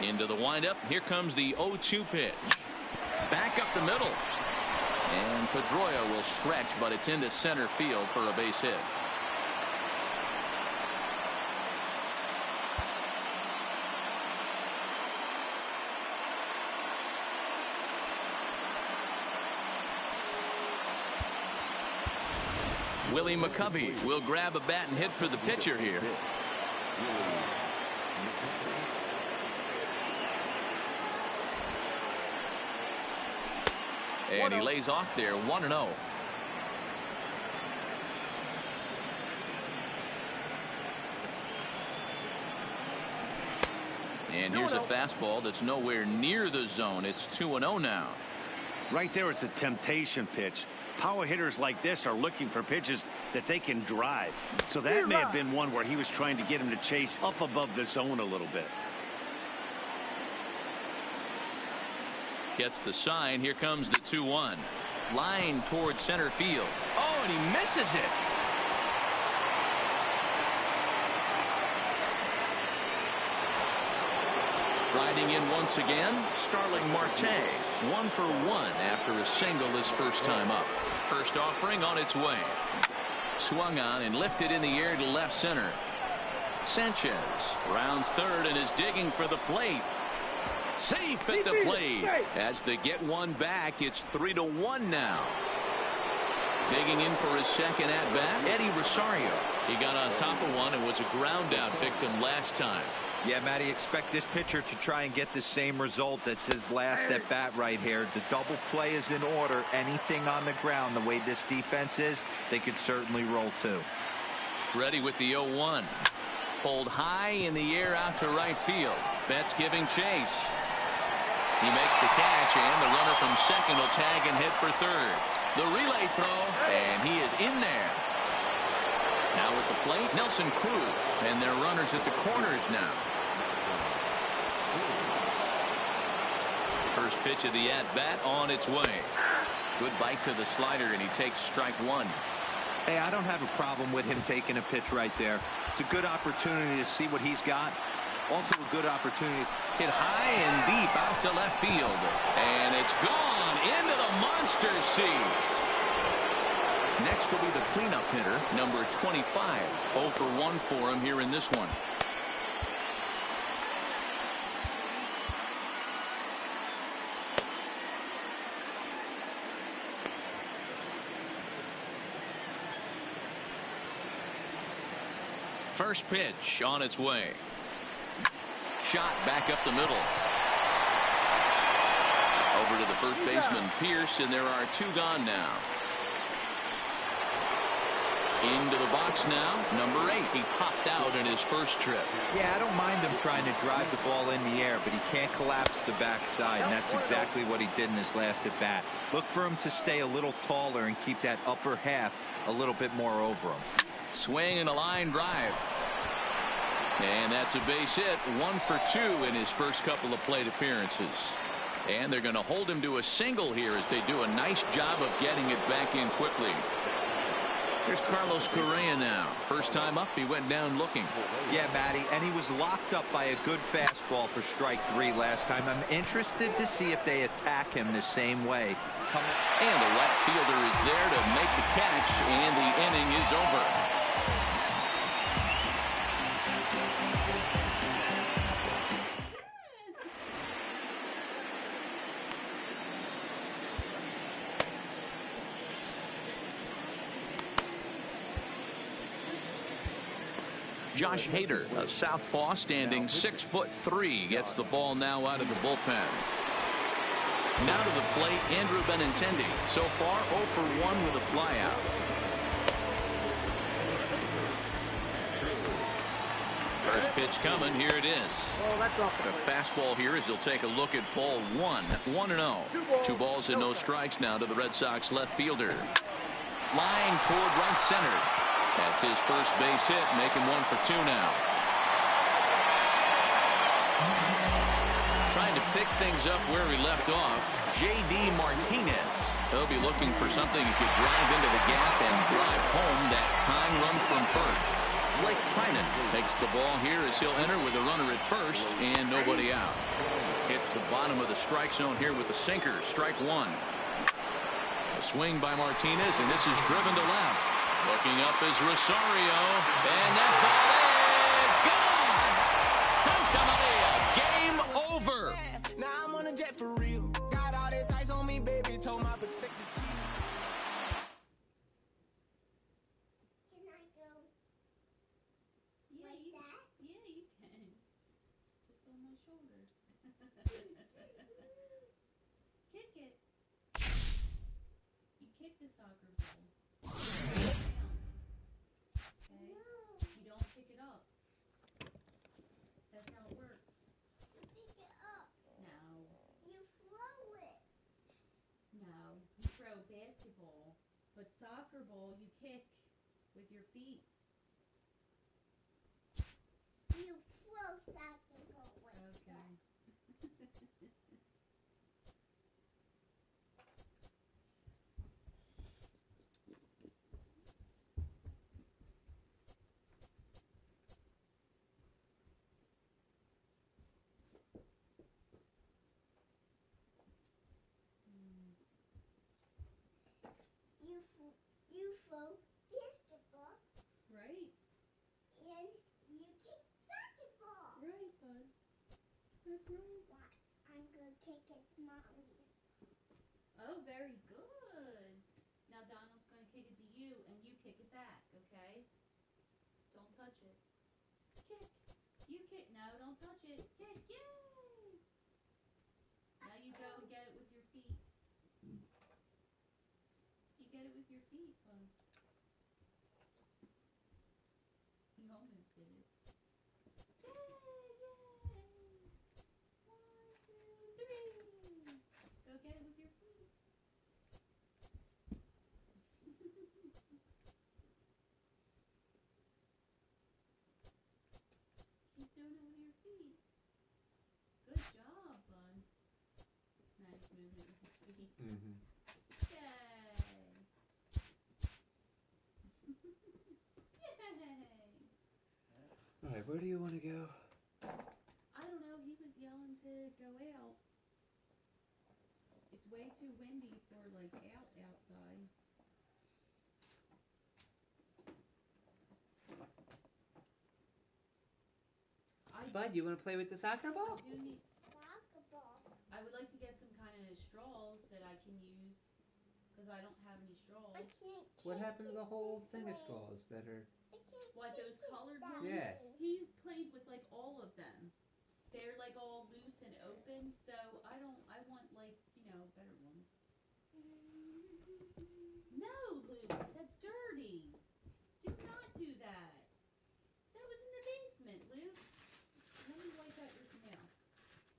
Into the windup. Here comes the 0-2 pitch. Back up the middle. And Pedroia will stretch, but it's into center field for a base hit. Willie McCovey will grab a bat and hit for the pitcher here. And he lays off there, 1-0. And here's a fastball that's nowhere near the zone. It's 2-0 now. Right there is a temptation pitch. Power hitters like this are looking for pitches that they can drive. So that may have been one where he was trying to get him to chase up above the zone a little bit. Gets the sign. Here comes the 2-1. Line towards center field. Oh, and he misses it. Riding in once again, Starling Marte. 1 for 1 after a single his first time up. First offering on its way. Swung on and lifted in the air to left center. Sanchez rounds third and is digging for the plate. Safe at the plate. As they get one back, it's 3-1 now. Digging in for his second at-bat, Eddie Rosario. He got on top of one and was a ground-out victim last time. Yeah, Matty, expect this pitcher to try and get the same result. That's his last at-bat right here. The double play is in order. Anything on the ground, the way this defense is, they could certainly roll too. Ready with the 0-1. Pulled high in the air out to right field. Betts giving chase. He makes the catch, and the runner from second will tag and hit for third. The relay throw, and he is in there. Now with the plate, Nelson Cruz, and their runners at the corners now. First pitch of the at-bat on its way. Good bite to the slider, and he takes strike one. Hey, I don't have a problem with him taking a pitch right there. It's a good opportunity to see what he's got. Also a good opportunity. Hit high and deep out to left field. And it's gone into the monster seats. Next will be the cleanup hitter, number 25. 0 for 1 for him here in this one. First pitch on its way. Shot back up the middle. Over to the first baseman, Pierce, and there are 2 gone now. Into the box now, number 8. He popped out in his first trip. Yeah, I don't mind him trying to drive the ball in the air, but he can't collapse the backside, and that's exactly what he did in his last at bat. Look for him to stay a little taller and keep that upper half a little bit more over him. Swing and a line drive. And that's a base hit. 1 for 2 in his first couple of plate appearances. And they're going to hold him to a single here as they do a nice job of getting it back in quickly. Here's Carlos Correa now. First time up, he went down looking. Yeah, Matty, and he was locked up by a good fastball for strike 3 last time. I'm interested to see if they attack him the same way. And the right fielder is there to make the catch, and the inning is over. Josh Hader, a southpaw, standing 6'3", gets the ball now out of the bullpen. Now to the plate, Andrew Benintendi. So far, 0 for 1 with a flyout. First pitch coming. Here it is. A fastball here as he'll take a look at ball 1. 1-0. 2 balls and no strikes now to the Red Sox left fielder. Line toward right center. That's his first base hit, making 1 for 2 now. Trying to pick things up where he left off, J.D. Martinez. He'll be looking for something he could drive into the gap and drive home that time run from first. Blake Trinan takes the ball here as he'll enter with a runner at first and nobody out. Hits the bottom of the strike zone here with the sinker, strike 1. A swing by Martinez, and this is driven to left. Looking up is Rosario, and that ball is gone. Santa Maria, game over. Now I'm on a jet for real. Got all this ice on me, baby. Told my protective team. Can I go Yeah, like you, that? yeah, you can. Just on my shoulder. Kick it. You kick the soccer ball. Okay? You don't pick it up. That's how it works. You pick it up. No. You throw it. No. You throw basketball. But soccer ball you kick with your feet. You throw soccer ball with Okay. You throw basketball Right. and you kick Watch. I'm gonna kick it, Mommy. Oh, very good. Now Donald's going to kick it to you, and you kick it back, okay? Don't touch it. Kick. You kick. No, don't touch it. Kick. Yay! Now you go and get it with your feet. You get it with your feet, bud. You almost did it. Yay! Yay! 1, 2, 3. Go get it with your feet. Keep doing it with your feet. Good job, bud. Now he's moving it with his feet. Mm-hmm. Yay! Yay! Alright, where do you want to go? I don't know, he was yelling to go out. It's way too windy for like outside. Bud, you want to play with the soccer ball? I do need. Soccer ball. I would like to get some kind of straws that I can use, because I don't have any straws. I can't What kick happened to it the whole this thing of way. straws that are... I can't What, kick those it colored that ones? Yeah. way. He's played with like all of them. They're like all loose and open, so I want like, better ones. No, Luke, that's dirty. Do not do that. That was in the basement, Luke. Let me wipe out your mouth.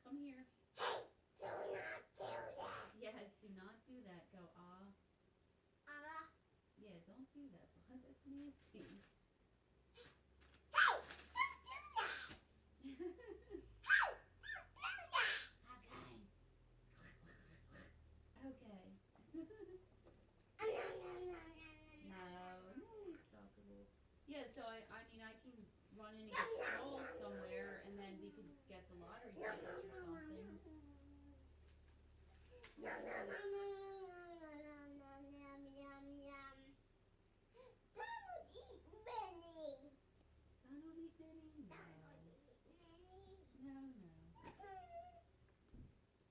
Come here. Do not do that. Yes, do not do that. Go, ah. Yeah, don't do that, bud. That's nasty. Hey, don't do that. Hey, don't do that. Okay. No, it's soccer ball. Yeah, so I mean, I can run in and get straws somewhere, and then we could get the lottery tickets or something. Donald eat Minnie. Donald eat Minnie? No. Donald eat Minnie. No.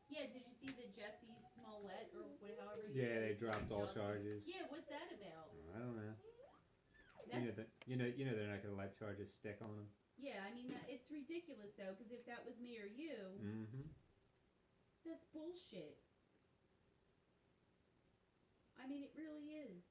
Yeah, did you see that Jesse Smollett, or however you say Yeah, they his name, dropped all Justin? charges. Yeah, what's that about? I don't know. That's, You know they're not gonna let charges stick on them. yeah, I mean, it's ridiculous, though, because if that was me or you, Mm-hmm. that's bullshit. I mean, it really is.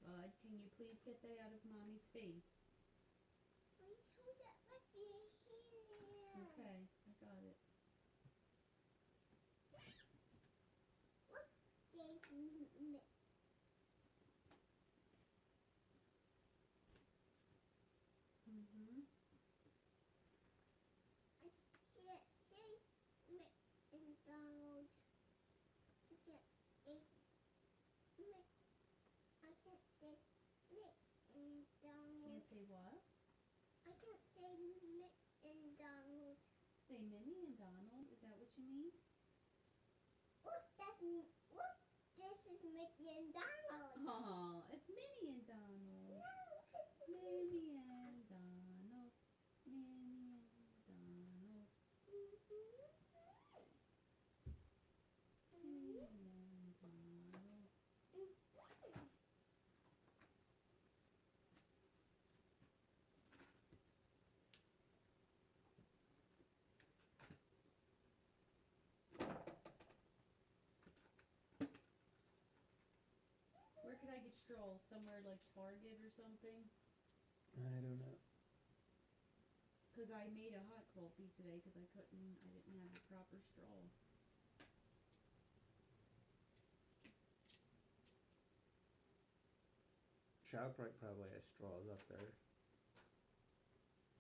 Bud, can you please get that out of Mommy's face? Please hold that right here. Okay, I got it. Look, there's Minnie. Mm-hmm. I can't say Mick and Donald. I can't say Mick. I can't say Mick and Donald. Can't say what? I can't say Mick and Donald. Say Minnie and Donald? Is that what you mean? Look, look, this is Mickey and Donald. Oh, it's Minnie and Donald. No, it's Minnie and Donald. Minnie and Donald. Minnie and Donald. Where could I get straws? Somewhere like Target or something? I don't know. Because I made a hot coffee today because I didn't have a proper straw. ShopRite probably has straws up there.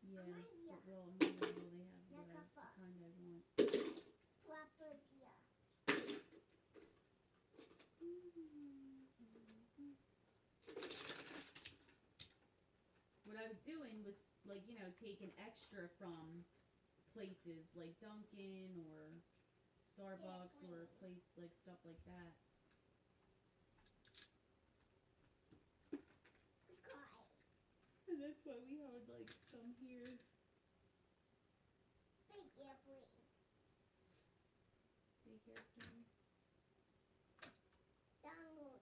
Yeah, but well, in Louisville they have the kind I want. What I was doing was, like, you know, taking extra from places like Dunkin' or Starbucks or place like stuff like that. And that's why we had like some here. Big airplane. Big airplane. Download.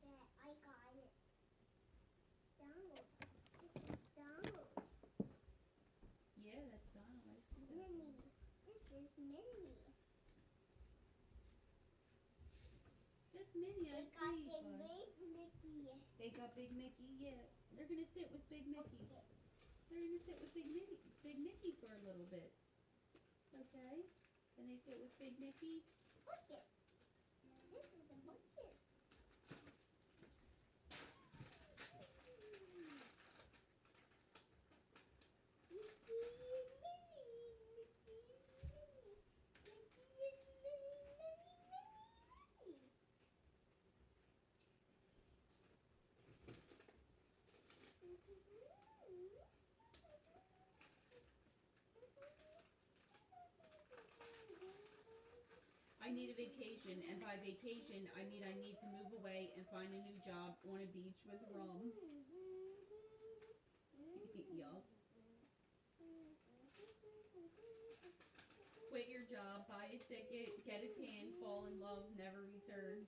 Dad, I got it. Download. This is download. Yeah, that's Donald. I see that. Mini. This is mini. That's Minnie, I see. They got Big Mickey. They got Big Mickey, yeah. They're gonna sit with Big Mickey. Okay. They're gonna sit with Big Mickey for a little bit. Okay? Can they sit with Big Mickey? Bucket. This is a bucket. Mickey and Minnie. Mickey and Minnie. Mickey and Minnie, Minnie, Minnie, Minnie. I need a vacation, and by vacation, I mean I need to move away and find a new job on a beach with rum. Yup. Quit your job, buy a ticket, get a tan, fall in love, never return.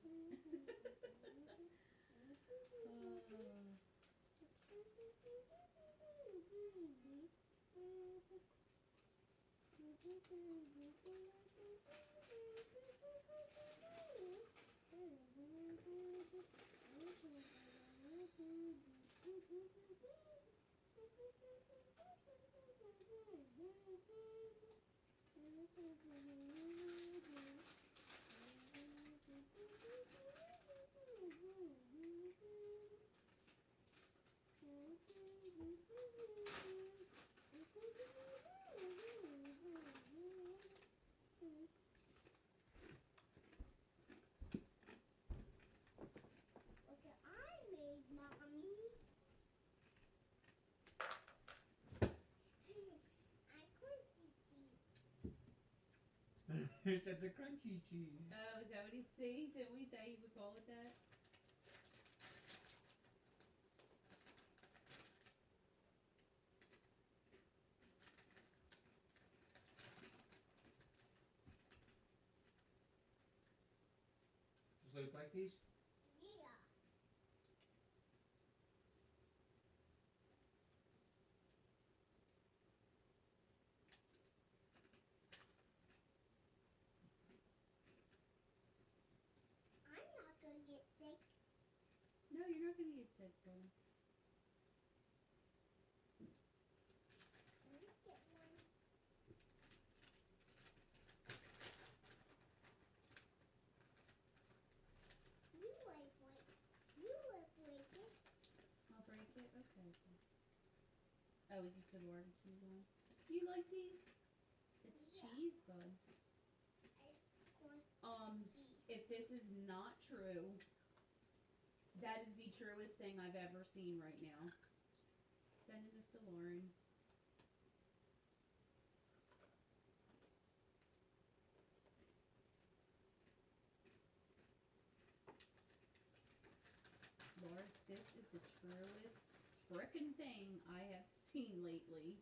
Okay, I made Mommy. I crunchy cheese. You said the crunchy cheese. Oh, is that what he said? Didn't we say he would call it that? Does Luke like these? Yeah. I'm not gonna get sick. No, you're not gonna get sick, bud. Let me get one. You like break. You like break it. I'll break it? Okay. Oh, is this the barbecue one? You like these? It's Yeah. cheese, bud. It's crunchy. If this is not true, that is the truest thing I've ever seen right now. Sending this to Lauren. Lord, this is the truest frickin' thing I have seen lately.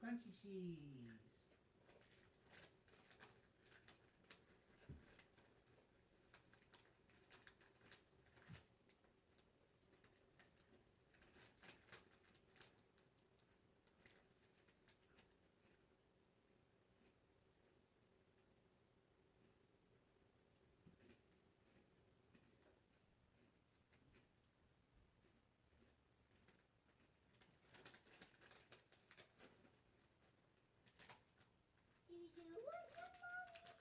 crunchy cheese. Do you want one, Mommy?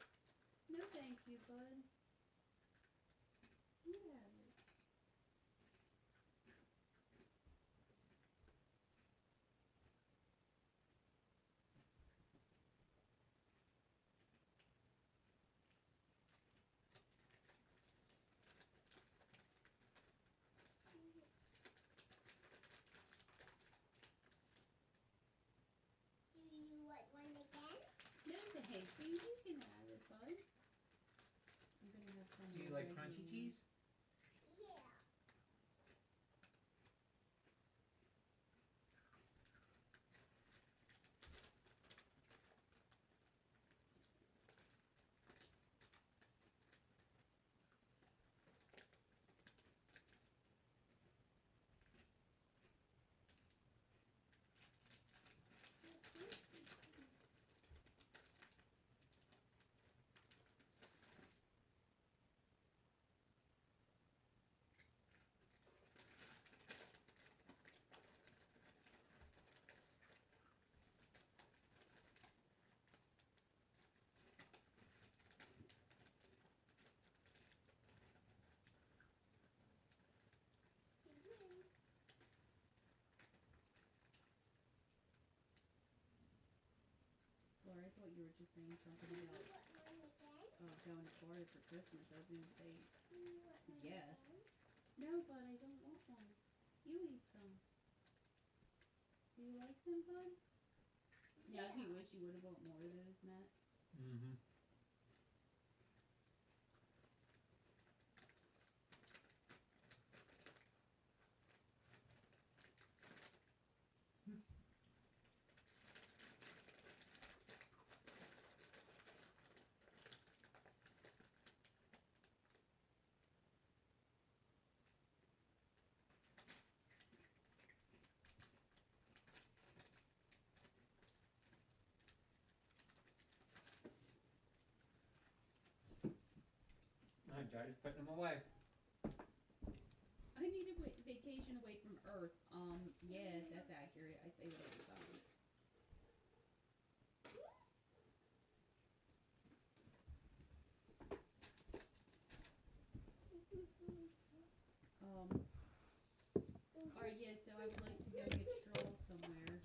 No, thank you, bud. You have it. Do you want one again? No, thank you. You can have it, bud. I'm gonna have some. Do you like crunchy cheese? Yeah. Laura, I thought you were just saying something Do you about want one again? going to Florida for Christmas. I was gonna say, Do you want one yeah. again? No, bud, I don't want one. You eat some. Do you like them, bud? Yeah, if you wish you would have bought more of those, Matt. Mm-hmm. Jody's putting them away. I need a vacation away from Earth. Yeah, that's accurate. I say that all the time. Alright, yeah, so I would like to go get straws somewhere.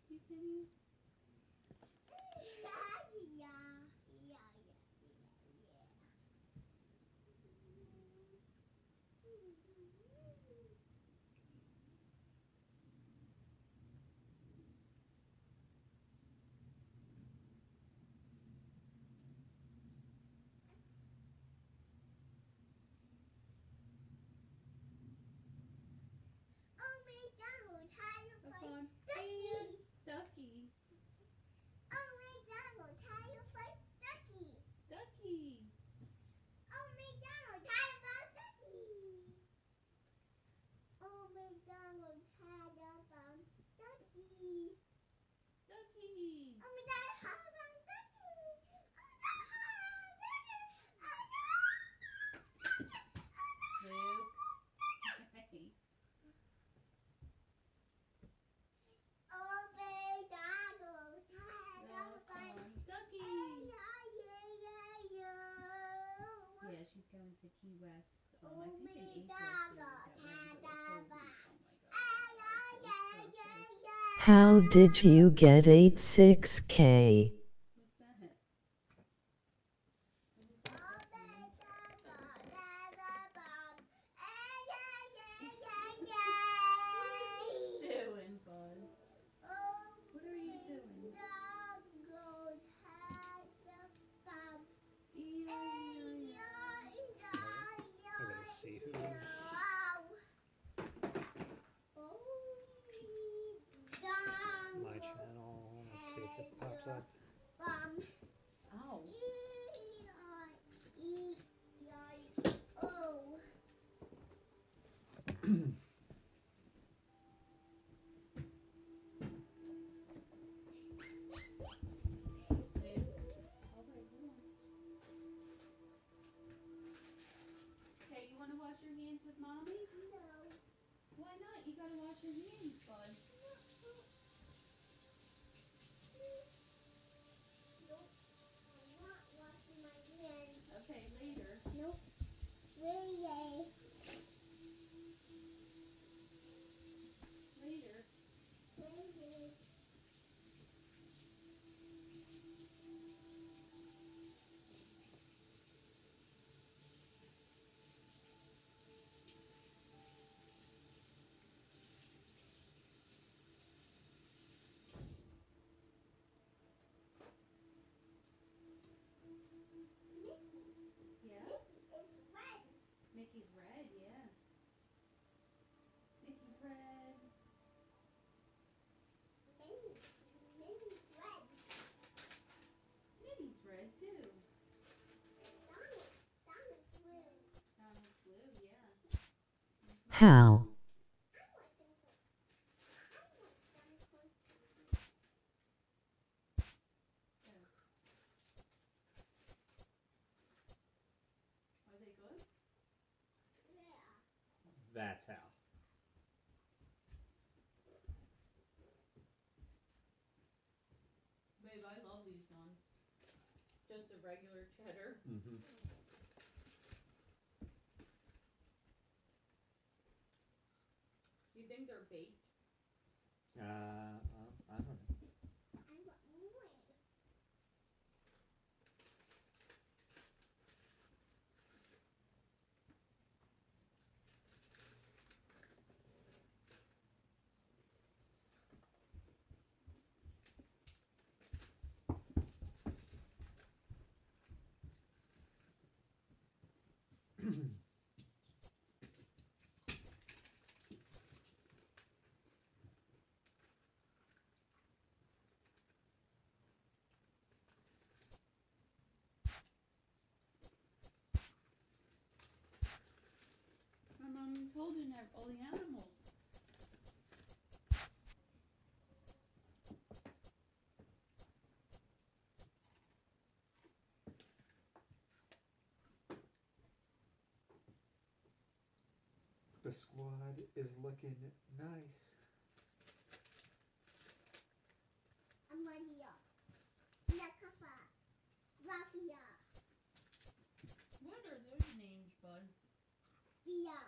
You singing? Have fun. Hey, Ducky. Ducky. Ducky. Luke. Hey. Ducky. Yeah, she's going to Key West. I think in April to get ready to go to Kobe. Oh my god. How did you get 86K? What's that? What was that? that? Ow. Oh. Okay, you want to wash your hands with Mommy? No. Why not? You gotta wash your hands, bud. Nope. I'm not washing my hands. Okay, later. Nope. Really? Later. Really? Yeah? It's red. Mickey's red, yeah. Mickey's red. Minnie's red. Minnie's red, too. Donald's blue. Donald's blue, yeah. How? Are they good? Yeah. That's how. Babe, I love these ones. Just a regular cheddar. Mm-hmm. You think they're baked? I don't know. I want more. My mommy's holding all the animals. The squad is looking nice. Amalia. Nakapa. Rapia. What are those names, bud? Pia.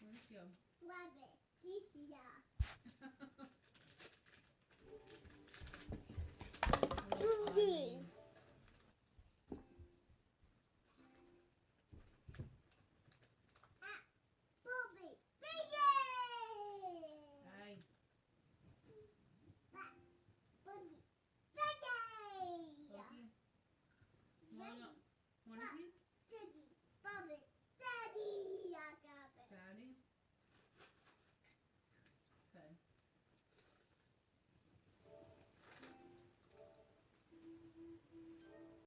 Where's Joe? Rabbit. Cecilia. Ruby. Bobby. Biggie. Hi. Boogie. Biggie. Boogie. One of you?